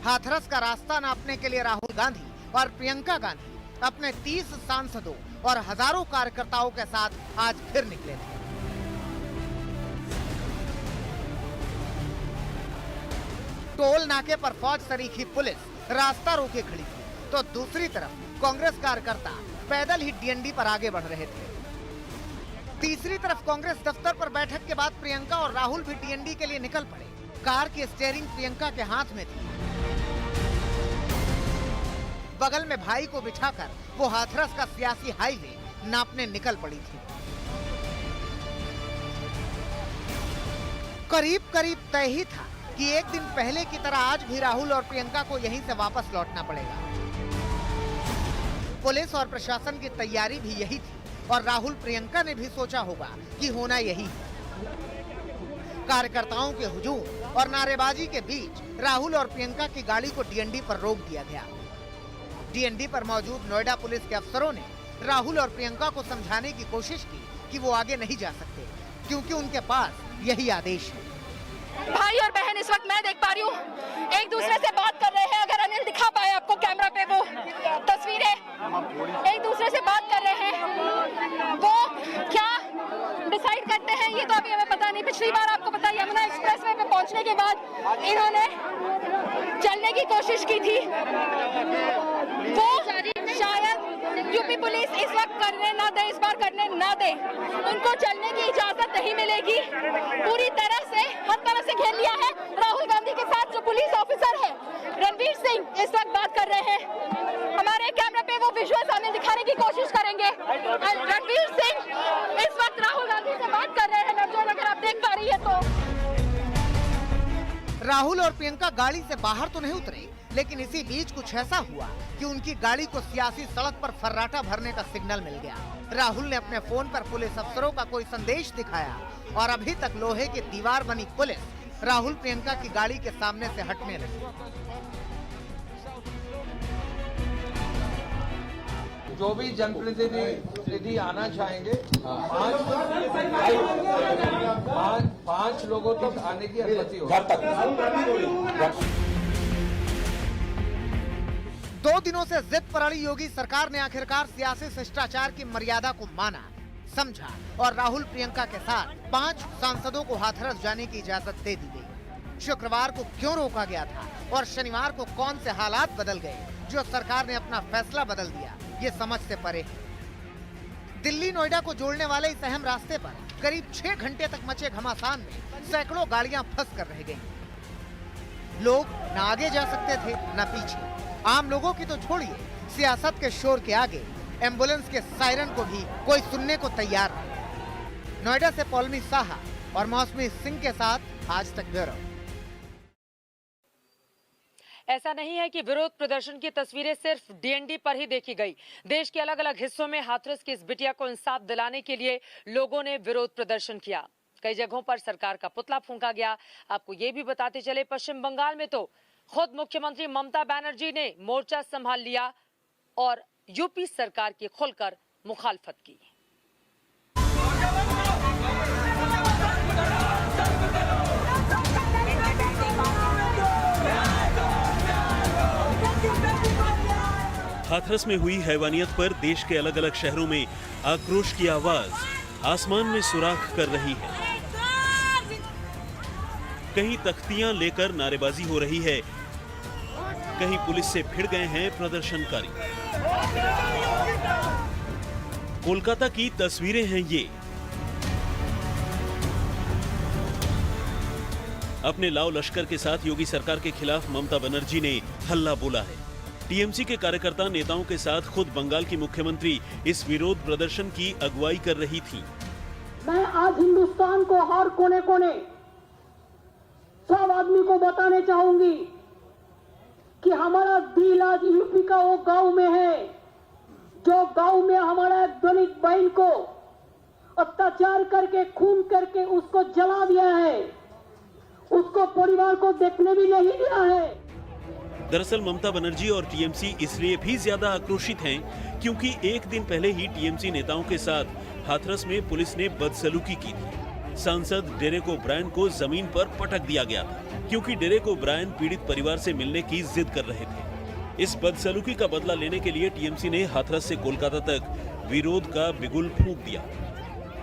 हाथरस का रास्ता नापने के लिए राहुल गांधी और प्रियंका गांधी अपने 30 सांसदों और हजारों कार्यकर्ताओं के साथ आज फिर निकले थे। टोल नाके पर फौज सरीखी पुलिस रास्ता रोके खड़ी थी, तो दूसरी तरफ कांग्रेस कार्यकर्ता पैदल ही डीएनडी पर आगे बढ़ रहे थे। तीसरी तरफ कांग्रेस दफ्तर पर बैठक के बाद प्रियंका और राहुल भी डीएनडी के लिए निकल पड़े। कार की स्टीयरिंग प्रियंका के हाथ में थी। बगल में भाई को बिठाकर वो हाथरस का सियासी हाईवे नापने निकल पड़ी थी। करीब करीब तय ही था कि एक दिन पहले की तरह आज भी राहुल और प्रियंका को यहीं से वापस लौटना पड़ेगा। पुलिस और प्रशासन की तैयारी भी यही थी और राहुल प्रियंका ने भी सोचा होगा कि होना यही है। कार्यकर्ताओं के हुजूम और नारेबाजी के बीच राहुल और प्रियंका की गाड़ी को डीएनडी पर रोक दिया गया। डीएनडी पर मौजूद नोएडा पुलिस के अफसरों ने राहुल और प्रियंका को समझाने की कोशिश की कि वो आगे नहीं जा सकते क्योंकि उनके पास यही आदेश है। भाई और बहन इस वक्त मैं देख पा रही हूँ एक दूसरे से बात कर रहे हैं। अगर अनिल दिखा पाए आपको कैमरा पे वो तस्वीरें, एक दूसरे से बात कर रहे हैं। वो क्या डिसाइड करते हैं ये तो अभी हमें पता नहीं। पिछली बार आपको पता यमुना एक्सप्रेसवे पे पहुंचने के बाद इन्होंने चलने की कोशिश की थी। वो शायद यूपी पुलिस इस वक्त करने ना दे, इस बार करने ना दे, उनको चलने की इजाजत नहीं मिलेगी। पूरी तरह से हर तरह से घेर लिया है। राहुल गांधी के साथ जो पुलिस ऑफिसर है रणवीर सिंह इस वक्त बात कर रहे हैं। हमारे कैमरा पे वो विजुअल सामने दिखाने की कोशिश करेंगे। रणवीर सिंह इस वक्त राहुल गांधी से बात कर रहे हैं। नवजोत अगर आप देख पा रही है तो राहुल और प्रियंका गाड़ी से बाहर तो नहीं उतरे, लेकिन इसी बीच कुछ ऐसा हुआ कि उनकी गाड़ी को सियासी सड़क पर फर्राटा भरने का सिग्नल मिल गया। राहुल ने अपने फोन पर पुलिस अफसरों का कोई संदेश दिखाया और अभी तक लोहे की दीवार बनी पुलिस राहुल प्रियंका की गाड़ी के सामने से हटने लगी। जो भी जनप्रतिनिधि आना चाहेंगे, पांच लोगों तक आने की अनुमति होगी। 2 दिनों से जिद पर अड़ी योगी सरकार ने आखिरकार सियासी शिष्टाचार की मर्यादा को माना, समझा और राहुल प्रियंका के साथ 5 सांसदों को हाथरस जाने की इजाजत दे दी गई। शुक्रवार को क्यों रोका गया था और शनिवार को कौन से हालात बदल गए जो सरकार ने अपना फैसला बदल दिया, ये समझ से परे है। दिल्ली नोएडा को जोड़ने वाले इस अहम रास्ते पर करीब 6 घंटे तक मचे घमासान में सैकड़ों गाड़ियां फंस कर रह गईं। लोग न आगे जा सकते थे न पीछे। आम लोगों की तो छोड़िए, सियासत के शोर के आगे एम्बुलेंस के सायरन को भी कोई सुनने को तैयार नहीं। नोएडा से पौलमी साहा और मौसमी सिंह के साथ आज तक ब्यूरो। ऐसा नहीं है कि विरोध प्रदर्शन की तस्वीरें सिर्फ डीएनडी पर ही देखी गई। देश के अलग अलग हिस्सों में हाथरस की इस बिटिया को इंसाफ दिलाने के लिए लोगों ने विरोध प्रदर्शन किया। कई जगहों पर सरकार का पुतला फूंका गया। आपको ये भी बताते चले, पश्चिम बंगाल में तो खुद मुख्यमंत्री ममता बनर्जी ने मोर्चा संभाल लिया और यूपी सरकार की खुलकर मुखालफत की। हाथरस में हुई हैवानियत पर देश के अलग अलग शहरों में आक्रोश की आवाज आसमान में सुराख कर रही है। कहीं तख्तियां लेकर नारेबाजी हो रही है, कहीं पुलिस से भिड़ गए हैं प्रदर्शनकारी। कोलकाता की तस्वीरें हैं ये। अपने लाव लश्कर के साथ योगी सरकार के खिलाफ ममता बनर्जी ने हल्ला बोला है। टीएमसी के कार्यकर्ता नेताओं के साथ खुद बंगाल की मुख्यमंत्री इस विरोध प्रदर्शन की अगुवाई कर रही थी। मैं आज हिंदुस्तान को हर कोने कोने सब आदमी को बताने चाहूंगी कि हमारा दिल आज यूपी का वो गांव में है, जो गांव में हमारा दलित बहन को अत्याचार करके खून करके उसको जला दिया है, उसको परिवार को देखने भी नहीं दिया है। दरअसल ममता बनर्जी और टीएमसी इसलिए भी ज्यादा आक्रोशित हैं क्योंकि एक दिन पहले ही टीएमसी नेताओं के साथ हाथरस में पुलिस ने बदसलूकी की थी। सांसद डेरेक ओब्रायन को जमीन पर पटक दिया गया था क्योंकि डेरेक ओब्रायन पीड़ित परिवार से मिलने की जिद कर रहे थे। इस बदसलूकी का बदला लेने के लिए टीएमसी ने हाथरस से कोलकाता तक विरोध का बिगुल फूंक दिया।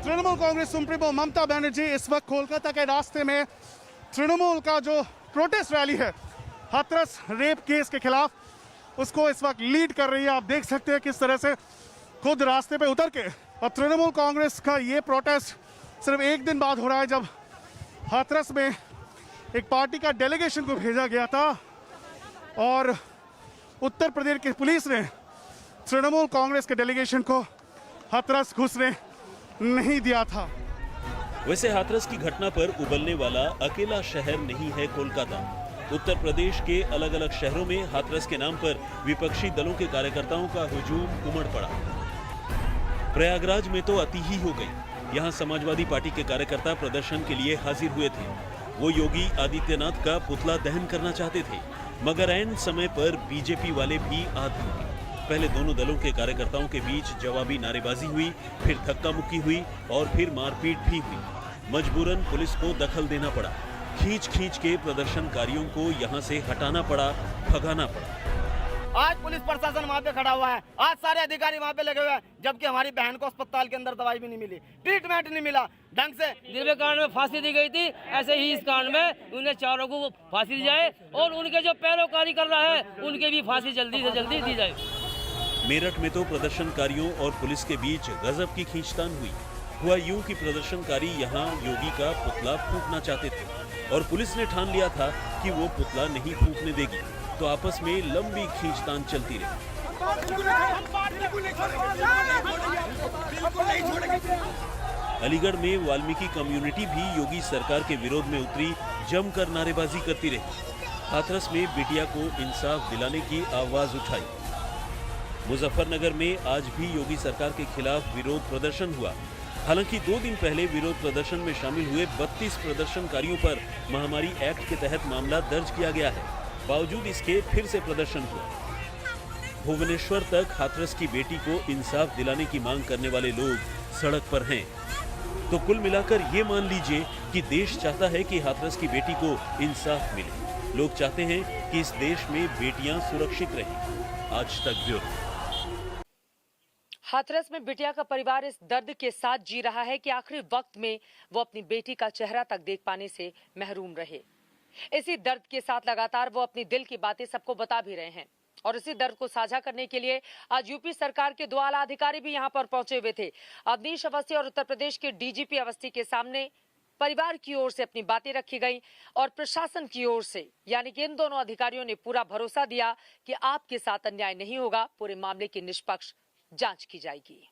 तृणमूल कांग्रेस सुप्रीमो ममता बनर्जी इस वक्त कोलकाता के रास्ते में तृणमूल का जो प्रोटेस्ट रैली है हाथरस रेप केस के खिलाफ, उसको इस वक्त लीड कर रही है। आप देख सकते हैं किस तरह से खुद रास्ते पे उतर के, और तृणमूल कांग्रेस का ये प्रोटेस्ट सिर्फ एक दिन बाद हो रहा है जब हाथरस में एक पार्टी का डेलीगेशन को भेजा गया था और उत्तर प्रदेश की पुलिस ने तृणमूल कांग्रेस के डेलीगेशन को हाथरस घुसने नहीं दिया था। वैसे हाथरस की घटना पर उबलने वाला अकेला शहर नहीं है कोलकाता। उत्तर प्रदेश के अलग अलग शहरों में हाथरस के नाम पर विपक्षी दलों के कार्यकर्ताओं का हुजूम उमड़ पड़ा। प्रयागराज में तो अति ही हो गई। यहाँ समाजवादी पार्टी के कार्यकर्ता प्रदर्शन के लिए हाजिर हुए थे। वो योगी आदित्यनाथ का पुतला दहन करना चाहते थे, मगर ऐन समय पर बीजेपी वाले भी आ धमके। पहले दोनों दलों के कार्यकर्ताओं के बीच जवाबी नारेबाजी हुई, फिर धक्का मुक्की हुई और फिर मारपीट भी हुई। मजबूरन पुलिस को दखल देना पड़ा। खींच के प्रदर्शनकारियों को यहाँ से हटाना पड़ा, भगाना पड़ा। आज पुलिस प्रशासन वहाँ पे खड़ा हुआ है, आज सारे अधिकारी वहाँ पे लगे हुए हैं, जबकि हमारी बहन को अस्पताल के अंदर दवाई भी नहीं मिली, ट्रीटमेंट नहीं मिला ढंग से। निर्भया कांड में फांसी दी गई थी, ऐसे ही इस कांड में उन्हें चारों को फांसी दी जाए और उनके जो पैरोकारी कर रहा है उनके भी फांसी जल्दी से जल्दी दी जाए। मेरठ में तो प्रदर्शनकारियों और पुलिस के बीच गजब की खींचतान हुई। हुआ यूं कि प्रदर्शनकारी यहाँ योगी का पुतला फूंकना चाहते थे और पुलिस ने ठान लिया था कि वो पुतला नहीं फूंकने देगी, तो आपस में लंबी खींचतान चलती रही। अलीगढ़ में वाल्मीकि कम्युनिटी भी योगी सरकार के विरोध में उतरी, जमकर नारेबाजी करती रही। हाथरस में बिटिया को इंसाफ दिलाने की आवाज उठाई। मुजफ्फरनगर में आज भी योगी सरकार के खिलाफ विरोध प्रदर्शन हुआ। हालांकि 2 दिन पहले विरोध प्रदर्शन में शामिल हुए 32 प्रदर्शनकारियों पर महामारी एक्ट के तहत मामला दर्ज किया गया है। बावजूद इसके फिर से प्रदर्शन हुआ। भुवनेश्वर तक हाथरस की बेटी को इंसाफ दिलाने की मांग करने वाले लोग सड़क पर हैं। तो कुल मिलाकर ये मान लीजिए कि देश चाहता है कि हाथरस की बेटी को इंसाफ मिले। लोग चाहते हैं कि इस देश में बेटियां सुरक्षित रहें। आज तक ब्यूरो। हाथरस में बिटिया का परिवार इस दर्द के साथ जी रहा है कि आखिरी वक्त में वो अपनी बेटी का चेहरा तक देख पाने से महरूम रहे। इसी दर्द के साथ लगातार वो अपनी दिल की बातें सबको बता भी रहे हैं और इसी दर्द को साझा करने के लिए आज यूपी सरकार के 2 आला अधिकारी भी यहां पर पहुंचे हुए थे। अवनीश अवस्थी और उत्तर प्रदेश के डीजीपी अवस्थी के सामने परिवार की ओर से अपनी बातें रखी गई और प्रशासन की ओर से यानी कि इन दोनों अधिकारियों ने पूरा भरोसा दिया कि आपके साथ अन्याय नहीं होगा, पूरे मामले की निष्पक्ष जांच की जाएगी।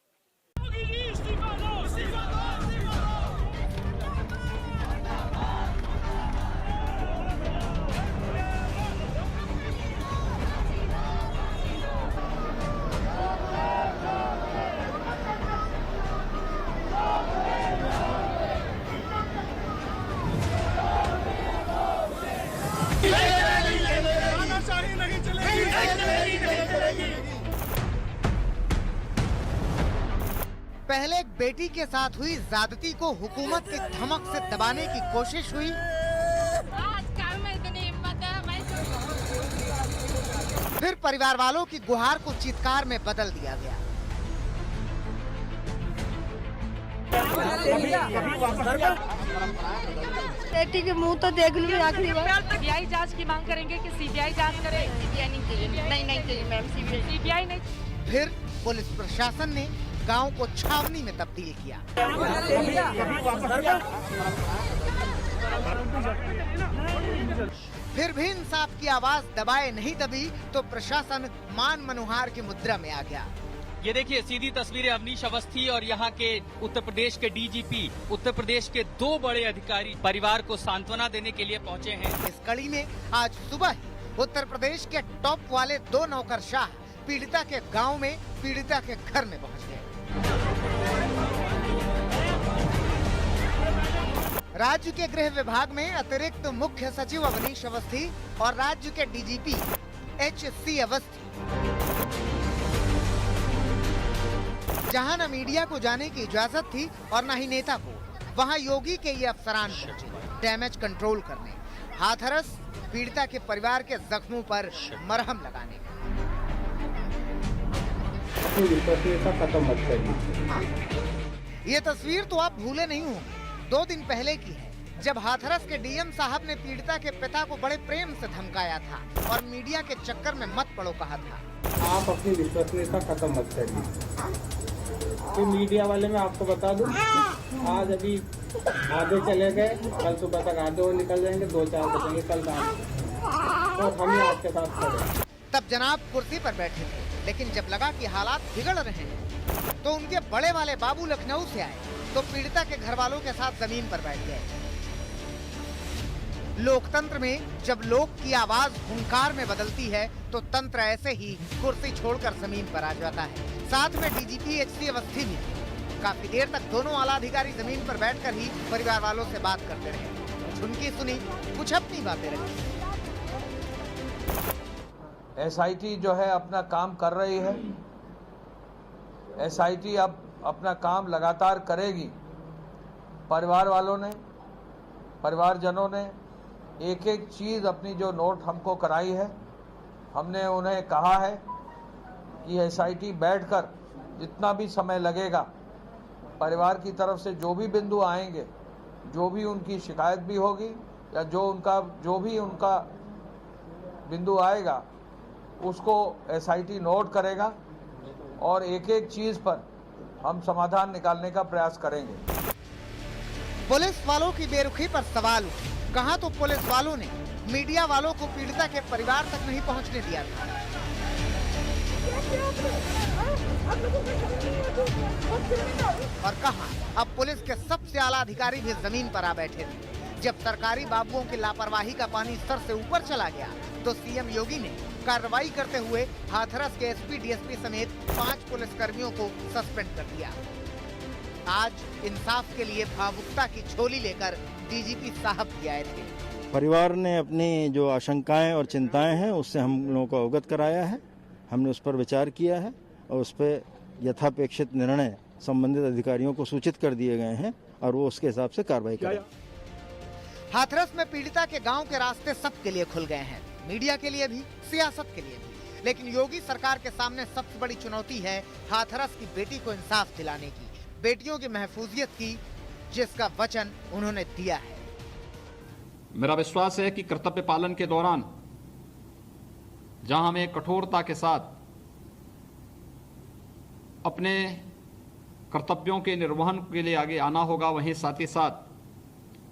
पहले एक बेटी के साथ हुई ज्यादती को हुकूमत की धमक से दबाने की कोशिश हुई। फिर परिवार वालों की गुहार को चित्कार में बदल दिया गया। बेटी के मुंह तो देख लूं आखिरी बार। सीबीआई जांच की मांग करेंगे कि सीबीआई जांच करे? नहीं चाहिए मैम, सीबीआई नहीं। फिर पुलिस प्रशासन ने गांव को छावनी में तब्दील किया। फिर भी इंसाफ की आवाज दबाए नहीं दबी तो प्रशासन मान मनोहार की मुद्रा में आ गया। ये देखिए सीधी तस्वीरें अवनीश अवस्थी और यहाँ के उत्तर प्रदेश के डीजीपी, उत्तर प्रदेश के 2 बड़े अधिकारी परिवार को सांत्वना देने के लिए पहुँचे हैं। इस कड़ी में आज सुबह ही उत्तर प्रदेश के टॉप वाले 2 नौकरशाह पीड़िता के गांव में पीड़िता के घर में पहुंच गए। राज्य के गृह विभाग में अतिरिक्त मुख्य सचिव अवनीश अवस्थी और राज्य के डीजीपी HC अवस्थी जहां न मीडिया को जाने की इजाजत थी और न ही नेता को, वहां योगी के ये अफसरान पहुंचे डैमेज कंट्रोल करने, हाथरस पीड़िता के परिवार के जख्मों पर मरहम लगाने। ये तस्वीर तो आप भूले नहीं होंगे, 2 दिन पहले की है, जब हाथरस के डीएम साहब ने पीड़िता के पिता को बड़े प्रेम से धमकाया था और मीडिया के चक्कर में मत पड़ो कहा था। आप अपनी विश्वसनीयता खत्म मत करिए। तो मीडिया वाले मैं आपको बता दूं, आज अभी आधे चले गए, कल सुबह तक आधे और निकल जाएंगे, 2-4 बचेंगे कल रात, तो हम ही आपके साथ खड़े। तब जनाब कुर्सी पर बैठे थे, लेकिन जब लगा कि हालात बिगड़ रहे हैं तो उनके बड़े वाले बाबू लखनऊ से आए तो तो पीड़िता के घर वालों के साथ जमीन पर बैठ गए। लोकतंत्र में जब लोक की आवाज हुंकार में बदलती है तो तंत्र ऐसे ही कुर्सी छोड़कर जमीन पर आ जाता है। साथ में डीजीपी एचसी अवस्थी भी थे। काफी देर तक दोनों आला अधिकारी जमीन पर बैठकर ही परिवार वालों से बात करते रहे। कुछ उनकी सुनी, कुछ अपनी बातें रखी। एसआईटी जो है अपना काम कर रही है। एसआईटी अब अपना काम लगातार करेगी। परिवार वालों ने, परिवारजनों ने एक एक चीज अपनी जो नोट हमको कराई है, हमने उन्हें कहा है कि एसआईटी बैठकर जितना भी समय लगेगा, परिवार की तरफ से जो भी बिंदु आएंगे, जो भी उनकी शिकायत भी होगी या जो भी उनका बिंदु आएगा, उसको एसआईटी नोट करेगा और एक एक चीज पर हम समाधान निकालने का प्रयास करेंगे। पुलिस वालों की बेरुखी पर सवाल उठे। कहा तो पुलिस वालों ने मीडिया वालों को पीड़िता के परिवार तक नहीं पहुंचने दिया था। और कहा अब पुलिस के सबसे आला अधिकारी भी जमीन पर आ बैठे थे। जब सरकारी बाबुओं की लापरवाही का पानी सर से ऊपर चला गया तो सीएम योगी ने कार्रवाई करते हुए हाथरस के एसपी डीएसपी समेत 5 पुलिसकर्मियों को सस्पेंड कर दिया। आज इंसाफ के लिए भावुकता की झोली लेकर डीजीपी साहब भी आए थे। परिवार ने अपनी जो आशंकाएं और चिंताएं हैं उससे हम लोगों को अवगत कराया है। हमने उस पर विचार किया है और उस पर यथापेक्षित निर्णय संबंधित अधिकारियों को सूचित कर दिए गए हैं और वो उसके हिसाब से कार्रवाई करेंगे। हाथरस में पीड़िता के गांव के रास्ते सबके लिए खुल गए हैं, मीडिया के लिए भी, सियासत के लिए भी। लेकिन योगी सरकार के सामने सबसे बड़ी चुनौती है हाथरस की बेटी को इंसाफ दिलाने की, बेटियों की महफूजियत की, जिसका वचन उन्होंने दिया है। मेरा विश्वास है कि कर्तव्य पालन के दौरान जहां हमें कठोरता के साथ अपने कर्तव्यों के निर्वहन के लिए आगे आना होगा, वहीं साथ ही साथ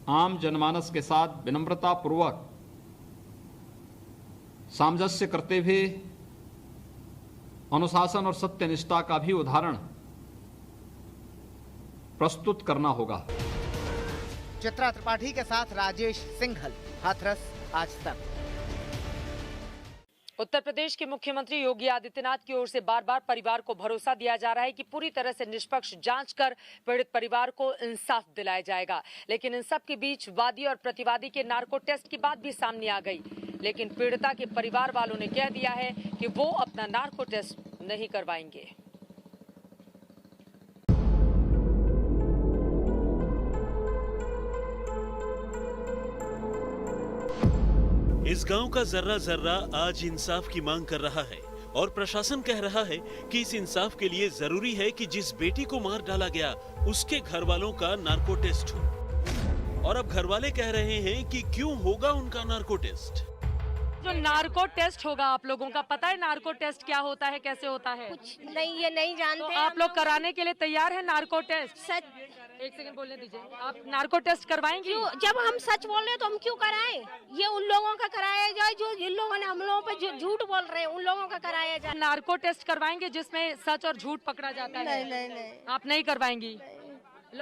आम जनमानस के साथ विनम्रता पूर्वक सामंजस्य करते हुए अनुशासन और सत्यनिष्ठा का भी उदाहरण प्रस्तुत करना होगा। चित्रा त्रिपाठी के साथ राजेश सिंघल, हाथरस, आज तक। उत्तर प्रदेश के मुख्यमंत्री योगी आदित्यनाथ की ओर से बार बार परिवार को भरोसा दिया जा रहा है कि पूरी तरह से निष्पक्ष जांच कर पीड़ित परिवार को इंसाफ दिलाया जाएगा। लेकिन इन सब के बीच वादी और प्रतिवादी के नार्को टेस्ट की बात भी सामने आ गई। लेकिन पीड़िता के परिवार वालों ने कह दिया है कि वो अपना नार्को टेस्ट नहीं करवाएंगे। इस गांव का जर्रा जर्रा आज इंसाफ की मांग कर रहा है और प्रशासन कह रहा है कि इस इंसाफ के लिए जरूरी है कि जिस बेटी को मार डाला गया उसके घर वालों का नार्को टेस्ट हो। और अब घर वाले कह रहे हैं कि क्यों होगा उनका नार्को टेस्ट। जो नार्को टेस्ट होगा, आप लोगों का पता है नार्को टेस्ट क्या होता है, कैसे होता है? कुछ नहीं, ये नहीं जानते। तो आप लोग कराने के लिए तैयार हैं नार्को टेस्ट? सच, एक सेकंड बोलने दीजिए। आप नार्को टेस्ट करवाएंगे? जब हम सच बोल रहे हैं तो हम क्यों कराएं? ये उन लोगों का कराया जाए जो जिन लोगों ने हम लोगों पे झूठ बोल रहे हैं, उन लोगों का कराया जाए। नार्को टेस्ट करवाएंगे जिसमें सच और झूठ पकड़ा जाता है? नहीं। आप नहीं करवाएंगी?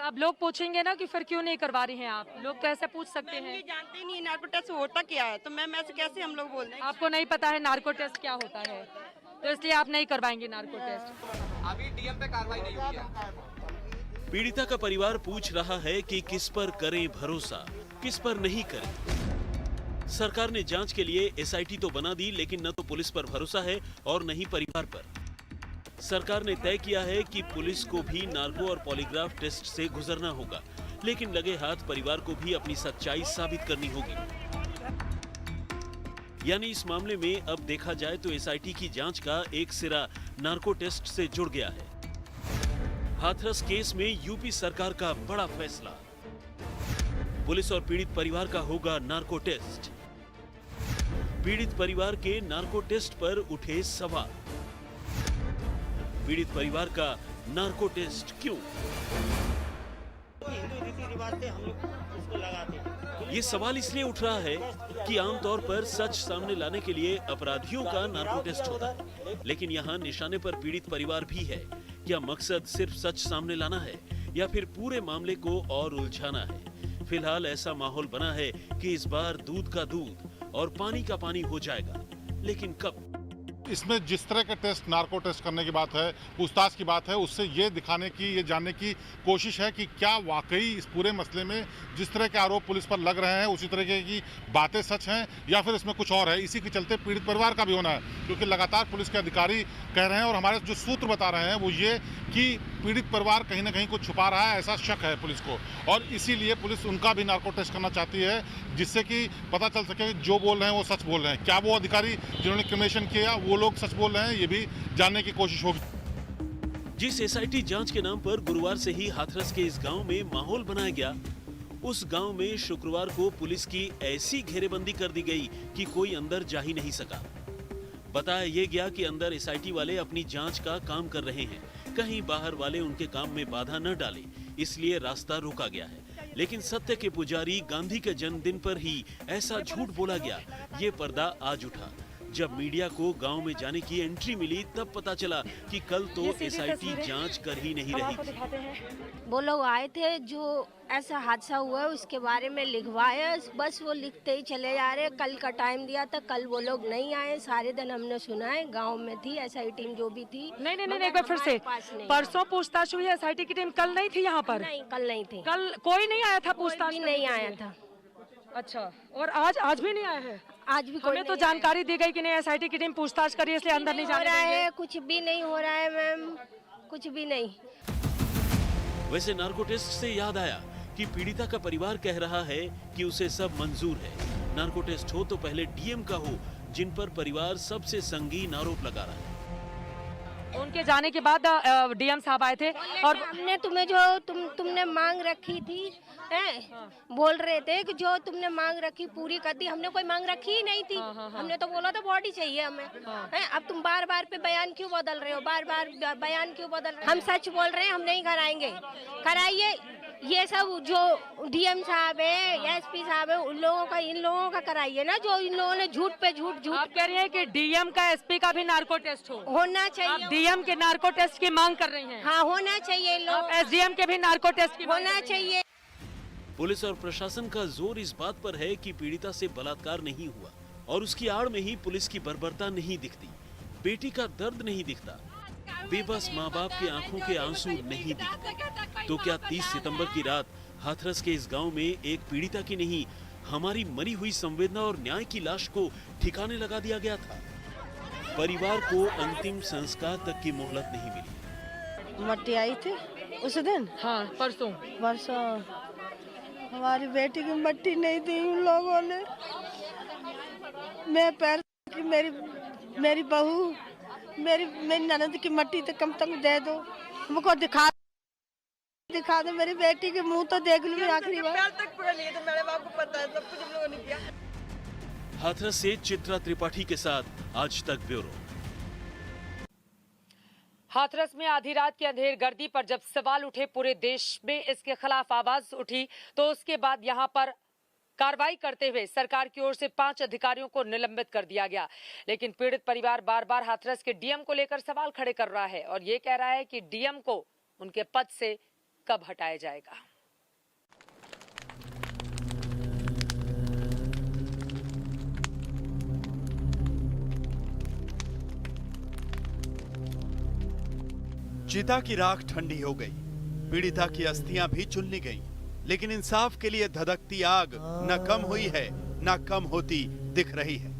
अब लोग पूछेंगे ना कि फिर क्यों नहीं करवा रही हैं आप? लोग तो ऐसे पूछ सकते हैं। जानते ही नहीं नार्को टेस्ट होता क्या है, तो मैम ऐसे कैसे हम लोग बोल रहे हैं? आपको नहीं पता है नार्को टेस्ट क्या होता है, तो इसलिए आप नहीं करवाएंगे नार्को टेस्ट। अभी डीएम पे कार्रवाई नहीं हुई है। पीड़िता का परिवार पूछ रहा है कि किस पर करें भरोसा, किस पर नहीं करें। सरकार ने जांच के लिए एसआईटी तो बना दी, लेकिन न तो पुलिस पर भरोसा है और न ही परिवार पर। सरकार ने तय किया है कि पुलिस को भी नार्को और पॉलीग्राफ टेस्ट से गुजरना होगा, लेकिन लगे हाथ परिवार को भी अपनी सच्चाई साबित करनी होगी। यानी इस मामले में अब देखा जाए तो एसआईटी की जांच का एक सिरा नार्को टेस्ट से जुड़ गया है। हाथरस केस में यूपी सरकार का बड़ा फैसला, पुलिस और पीड़ित परिवार का होगा नार्को टेस्ट। पीड़ित परिवार के नार्को टेस्ट पर उठे सवाल। पीड़ित परिवार का नार्को टेस्ट क्यों? हिंदू रीति रिवाज से हम लोग इसको लगाते हैं। ये सवाल इसलिए उठ रहा है कि आमतौर पर सच सामने लाने के लिए अपराधियों का नार्को टेस्ट होता है, लेकिन यहाँ निशाने पर पीड़ित परिवार भी है। क्या मकसद सिर्फ सच सामने लाना है या फिर पूरे मामले को और उलझाना है। फिलहाल ऐसा माहौल बना है कि इस बार दूध का दूध और पानी का पानी हो जाएगा, लेकिन कब? इसमें जिस तरह के टेस्ट, नार्को टेस्ट करने की बात है, पूछताछ की बात है, उससे ये दिखाने की, ये जानने की कोशिश है कि क्या वाकई इस पूरे मसले में जिस तरह के आरोप पुलिस पर लग रहे हैं उसी तरह की बातें सच हैं या फिर इसमें कुछ और है। इसी के चलते पीड़ित परिवार का भी होना है, क्योंकि लगातार पुलिस के अधिकारी कह रहे हैं और हमारे जो सूत्र बता रहे हैं वो ये कि पीड़ित परिवार कहीं ना कहीं कुछ छुपा रहा है, ऐसा शक है पुलिस को, और इसीलिए पुलिस उनका भी नार्को टेस्ट करना चाहती है, जिससे कि पता चल सके कि जो बोल रहे हैं वो सच बोल रहे हैं। क्या वो अधिकारी जिन्होंने क्रिमिनेशन किया वो लोग सच बोल रहे हैं, ये भी जानने की कोशिश होगी। जिस एसआईटी जांच के नाम पर गुरुवार से ही हाथरस के इस गांव में माहौल बनाया गया, उस गांव में शुक्रवार को पुलिस की ऐसी घेरेबंदी कर दी गई कि कोई अंदर जा ही नहीं सका। बताया ये गया कि अंदर एसआईटी वाले अपनी जांच का काम कर रहे हैं, कहीं बाहर वाले उनके काम में बाधा न डाले, इसलिए रास्ता रोका गया है। लेकिन सत्य के पुजारी गांधी के जन्मदिन पर ही ऐसा झूठ बोला गया, ये पर्दा आज उठा। जब मीडिया को गांव में जाने की एंट्री मिली तब पता चला कि कल तो एसआईटी जांच कर ही नहीं रही थी। वो लोग आए थे जो ऐसा हादसा हुआ है उसके बारे में लिखवाया, बस वो लिखते ही चले जा रहे। कल का टाइम दिया था, कल वो लोग नहीं आए। सारे दिन हमने सुना है, गांव में थी एसआई टीम जो भी थी। नहीं, एक बार फिर से, परसों पूछताछ हुई, एसआईटी की टीम कल नहीं थी यहाँ पर? नहीं, कल नहीं थी। कल कोई नहीं आया था पूछताछ? नहीं आया था। अच्छा, और आज भी नहीं आया है? आज भी हमें तो जानकारी दी गई कि नहीं, एसआईटी की टीम पूछताछ करी इसलिए अंदर नहीं जाने देंगे। कुछ भी नहीं हो रहा है मैम, कुछ भी नहीं। वैसे नार्को टेस्ट से याद आया कि पीड़िता का परिवार कह रहा है कि उसे सब मंजूर है। नार्को टेस्ट हो तो पहले डीएम का हो, जिन पर परिवार सबसे संगीन आरोप लगा रहा है। उनके जाने के बाद डीएम साहब आए थे और हमने तुम्हें जो तुमने मांग रखी थी, बोल रहे थे कि जो तुमने मांग रखी पूरी कर दी। हमने कोई मांग रखी ही नहीं थी। हमने तो बोला था बॉडी चाहिए हमें। अब तुम बार बार पे बयान क्यों बदल रहे हो? बार बार बयान क्यों बदल रहे हो? हम सच बोल रहे हैं, हम नहीं कराएंगे। कराइए। ये सब जो डीएम साहब है, एसपी साहब है, उन लोगों का कराइए ना, जो इन लोगों ने झूठ पे झूठ। आप कह रही हैं कि डीएम का, एसपी का भी नार्को टेस्ट होना चाहिए। आप डीएम के नार्को टेस्ट की मांग कर रही हैं? हाँ, होना चाहिए। लोग एसडीएम के भी नार्को टेस्ट की होना चाहिए। पुलिस और प्रशासन का जोर इस बात पर है कि पीड़िता से बलात्कार नहीं हुआ और उसकी आड़ में ही पुलिस की बर्बरता नहीं दिखती, बेटी का दर्द नहीं दिखता, बेबस माँ बाप के आंखों के आंसू नहीं दिखते। तो क्या 30 सितंबर की रात हाथरस के इस गांव में एक पीड़िता की नहीं, हमारी मरी हुई संवेदना और न्याय की लाश को ठिकाने लगा दिया गया था? परिवार को अंतिम संस्कार तक की मोहलत नहीं मिली। मट्टी आई थी उस दिन। हाँ, परसों हमारी बेटी की मट्टी नहीं दी उन लोगों ने। मैं पैर की मेरी बहू, मेरी ननद की मट्टी तो कम से कम दे दो, हमको दिखा दो, मेरी बेटी के मुंह तो देख लूं आखिरी बार। मेरे बाप को पता है, सब कुछ हम लोगों ने किया। हाथरस से चित्रा त्रिपाठी के साथ आज तक ब्यूरो। हाथरस में आधी रात की अंधेर गर्दी पर जब सवाल उठे, पूरे देश में इसके खिलाफ आवाज उठी, तो उसके बाद यहां पर कार्रवाई करते हुए सरकार की ओर से 5 अधिकारियों को निलंबित कर दिया गया। लेकिन पीड़ित परिवार बार बार हाथरस के डीएम को लेकर सवाल खड़े कर रहा है और ये कह रहा है कि डीएम को उनके पद से कब हटाया जाएगा। चिता की राख ठंडी हो गई, पीड़िता की अस्थियां भी चुननी गईं, लेकिन इंसाफ के लिए धधकती आग न कम हुई है न कम होती दिख रही है।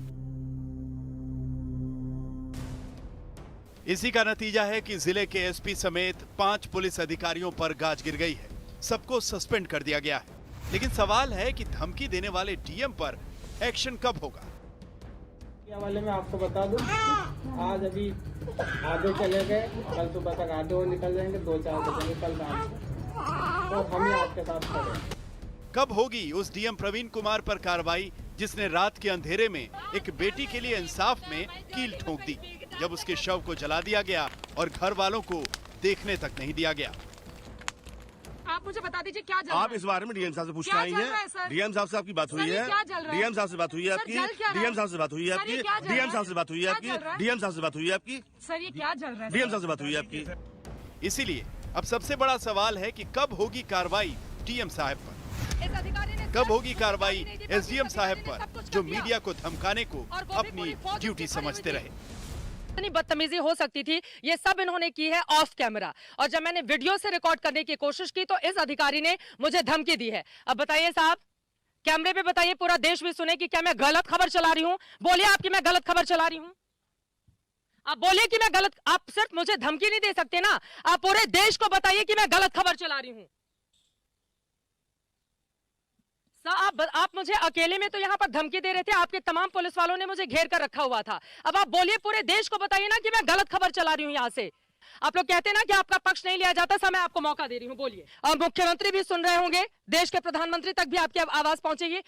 इसी का नतीजा है कि जिले के एसपी समेत 5 पुलिस अधिकारियों पर गाज गिर गई है। सबको सस्पेंड कर दिया गया है। लेकिन सवाल है कि धमकी देने वाले डीएम पर एक्शन कब होगा? वाले मैं आपको बता दूं, आज अभी आधे चले गए, कल सुबह तक आधे और निकल जाएंगे, 2-4 बजेंगे कल रात को, तो हम ही आपके साथ खड़े। कब होगी उस डीएम प्रवीण कुमार पर कार्रवाई जिसने रात के अंधेरे में एक बेटी के लिए इंसाफ में कील ठोक दी, जब उसके शव को जला दिया गया और घर वालों को देखने तक नहीं दिया गया? आप मुझे बता दीजिए क्या जल रहा है? आप इस बारे में डीएम साहब से पूछना आई है? डीएम साहब से आपकी बात हुई है? डीएम साहब से बात हुई है आपकी? डीएम साहब से बात हुई है आपकी? डीएम साहब से बात हुई है आपकी? डीएम साहब से बात हुई है आपकी? सर, ये क्या जल रहा है? डीएम साहब से बात हुई है आपकी? इसीलिए अब सबसे बड़ा सवाल है कि कब होगी कार्रवाई डीएम साहब पर, कब होगी कार्रवाई एसडीएम साहब पर, जो मीडिया को धमकाने को अपनी ड्यूटी समझते रहे। इतनी बदतमीजी हो सकती थी, ये सब इन्होंने की है ऑफ कैमरा। और जब मैंने वीडियो से रिकॉर्ड करने की कोशिश की तो इस अधिकारी ने मुझे धमकी दी है। अब बताइए साहब, कैमरे पे बताइए, पूरा देश भी सुने कि क्या मैं गलत खबर चला रही हूं? बोलिए आपकी मैं गलत खबर चला रही हूं? आप बोलिए कि मैं गलत, आप सिर्फ मुझे धमकी नहीं दे सकते ना, आप पूरे देश को बताइए कि मैं गलत खबर चला रही हूं। आप मुझे अकेले में तो यहाँ पर धमकी दे रहे थे, आपके तमाम पुलिस वालों ने मुझे घेर कर रखा हुआ था। अब आप बोलिए, पूरे देश को बताइए ना कि मैं गलत खबर चला रही हूँ यहाँ से। आप लोग कहते हैं ना कि आपका पक्ष नहीं लिया जाता, समय आपको मौका दे रही हूँ, बोलिए। और मुख्यमंत्री भी सुन रहे होंगे, देश के प्रधानमंत्री तक भी आपकी आवाज पहुंचेगी।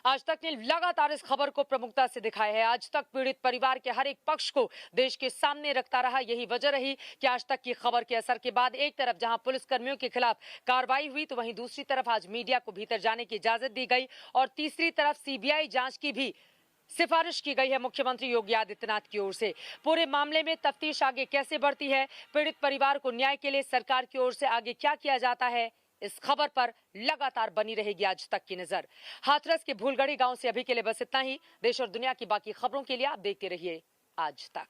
आज तक ने लगातार इस खबर को प्रमुखता से दिखाया है। आज तक पीड़ित परिवार के हर एक पक्ष को देश के सामने रखता रहा। यही वजह रही कि आज तक की खबर के असर के बाद एक तरफ जहां पुलिसकर्मियों के खिलाफ कार्रवाई हुई, तो वहीं दूसरी तरफ आज मीडिया को भीतर जाने की इजाजत दी गई और तीसरी तरफ सीबीआई जांच की भी सिफारिश की गई है मुख्यमंत्री योगी आदित्यनाथ की ओर से। पूरे मामले में तफ्तीश आगे कैसे बढ़ती है, पीड़ित परिवार को न्याय के लिए सरकार की ओर से आगे क्या किया जाता है, इस खबर पर लगातार बनी रहेगी आज तक की नजर। हाथरस के भूलगढ़ी गांव से अभी के लिए बस इतना ही। देश और दुनिया की बाकी खबरों के लिए आप देखते रहिए आज तक।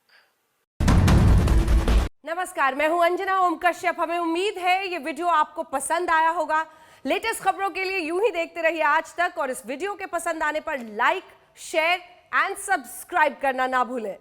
नमस्कार, मैं हूं अंजना ओम कश्यप। हमें उम्मीद है ये वीडियो आपको पसंद आया होगा। लेटेस्ट खबरों के लिए यूं ही देखते रहिए आज तक और इस वीडियो के पसंद आने पर लाइक, शेयर एंड सब्सक्राइब करना ना भूलें।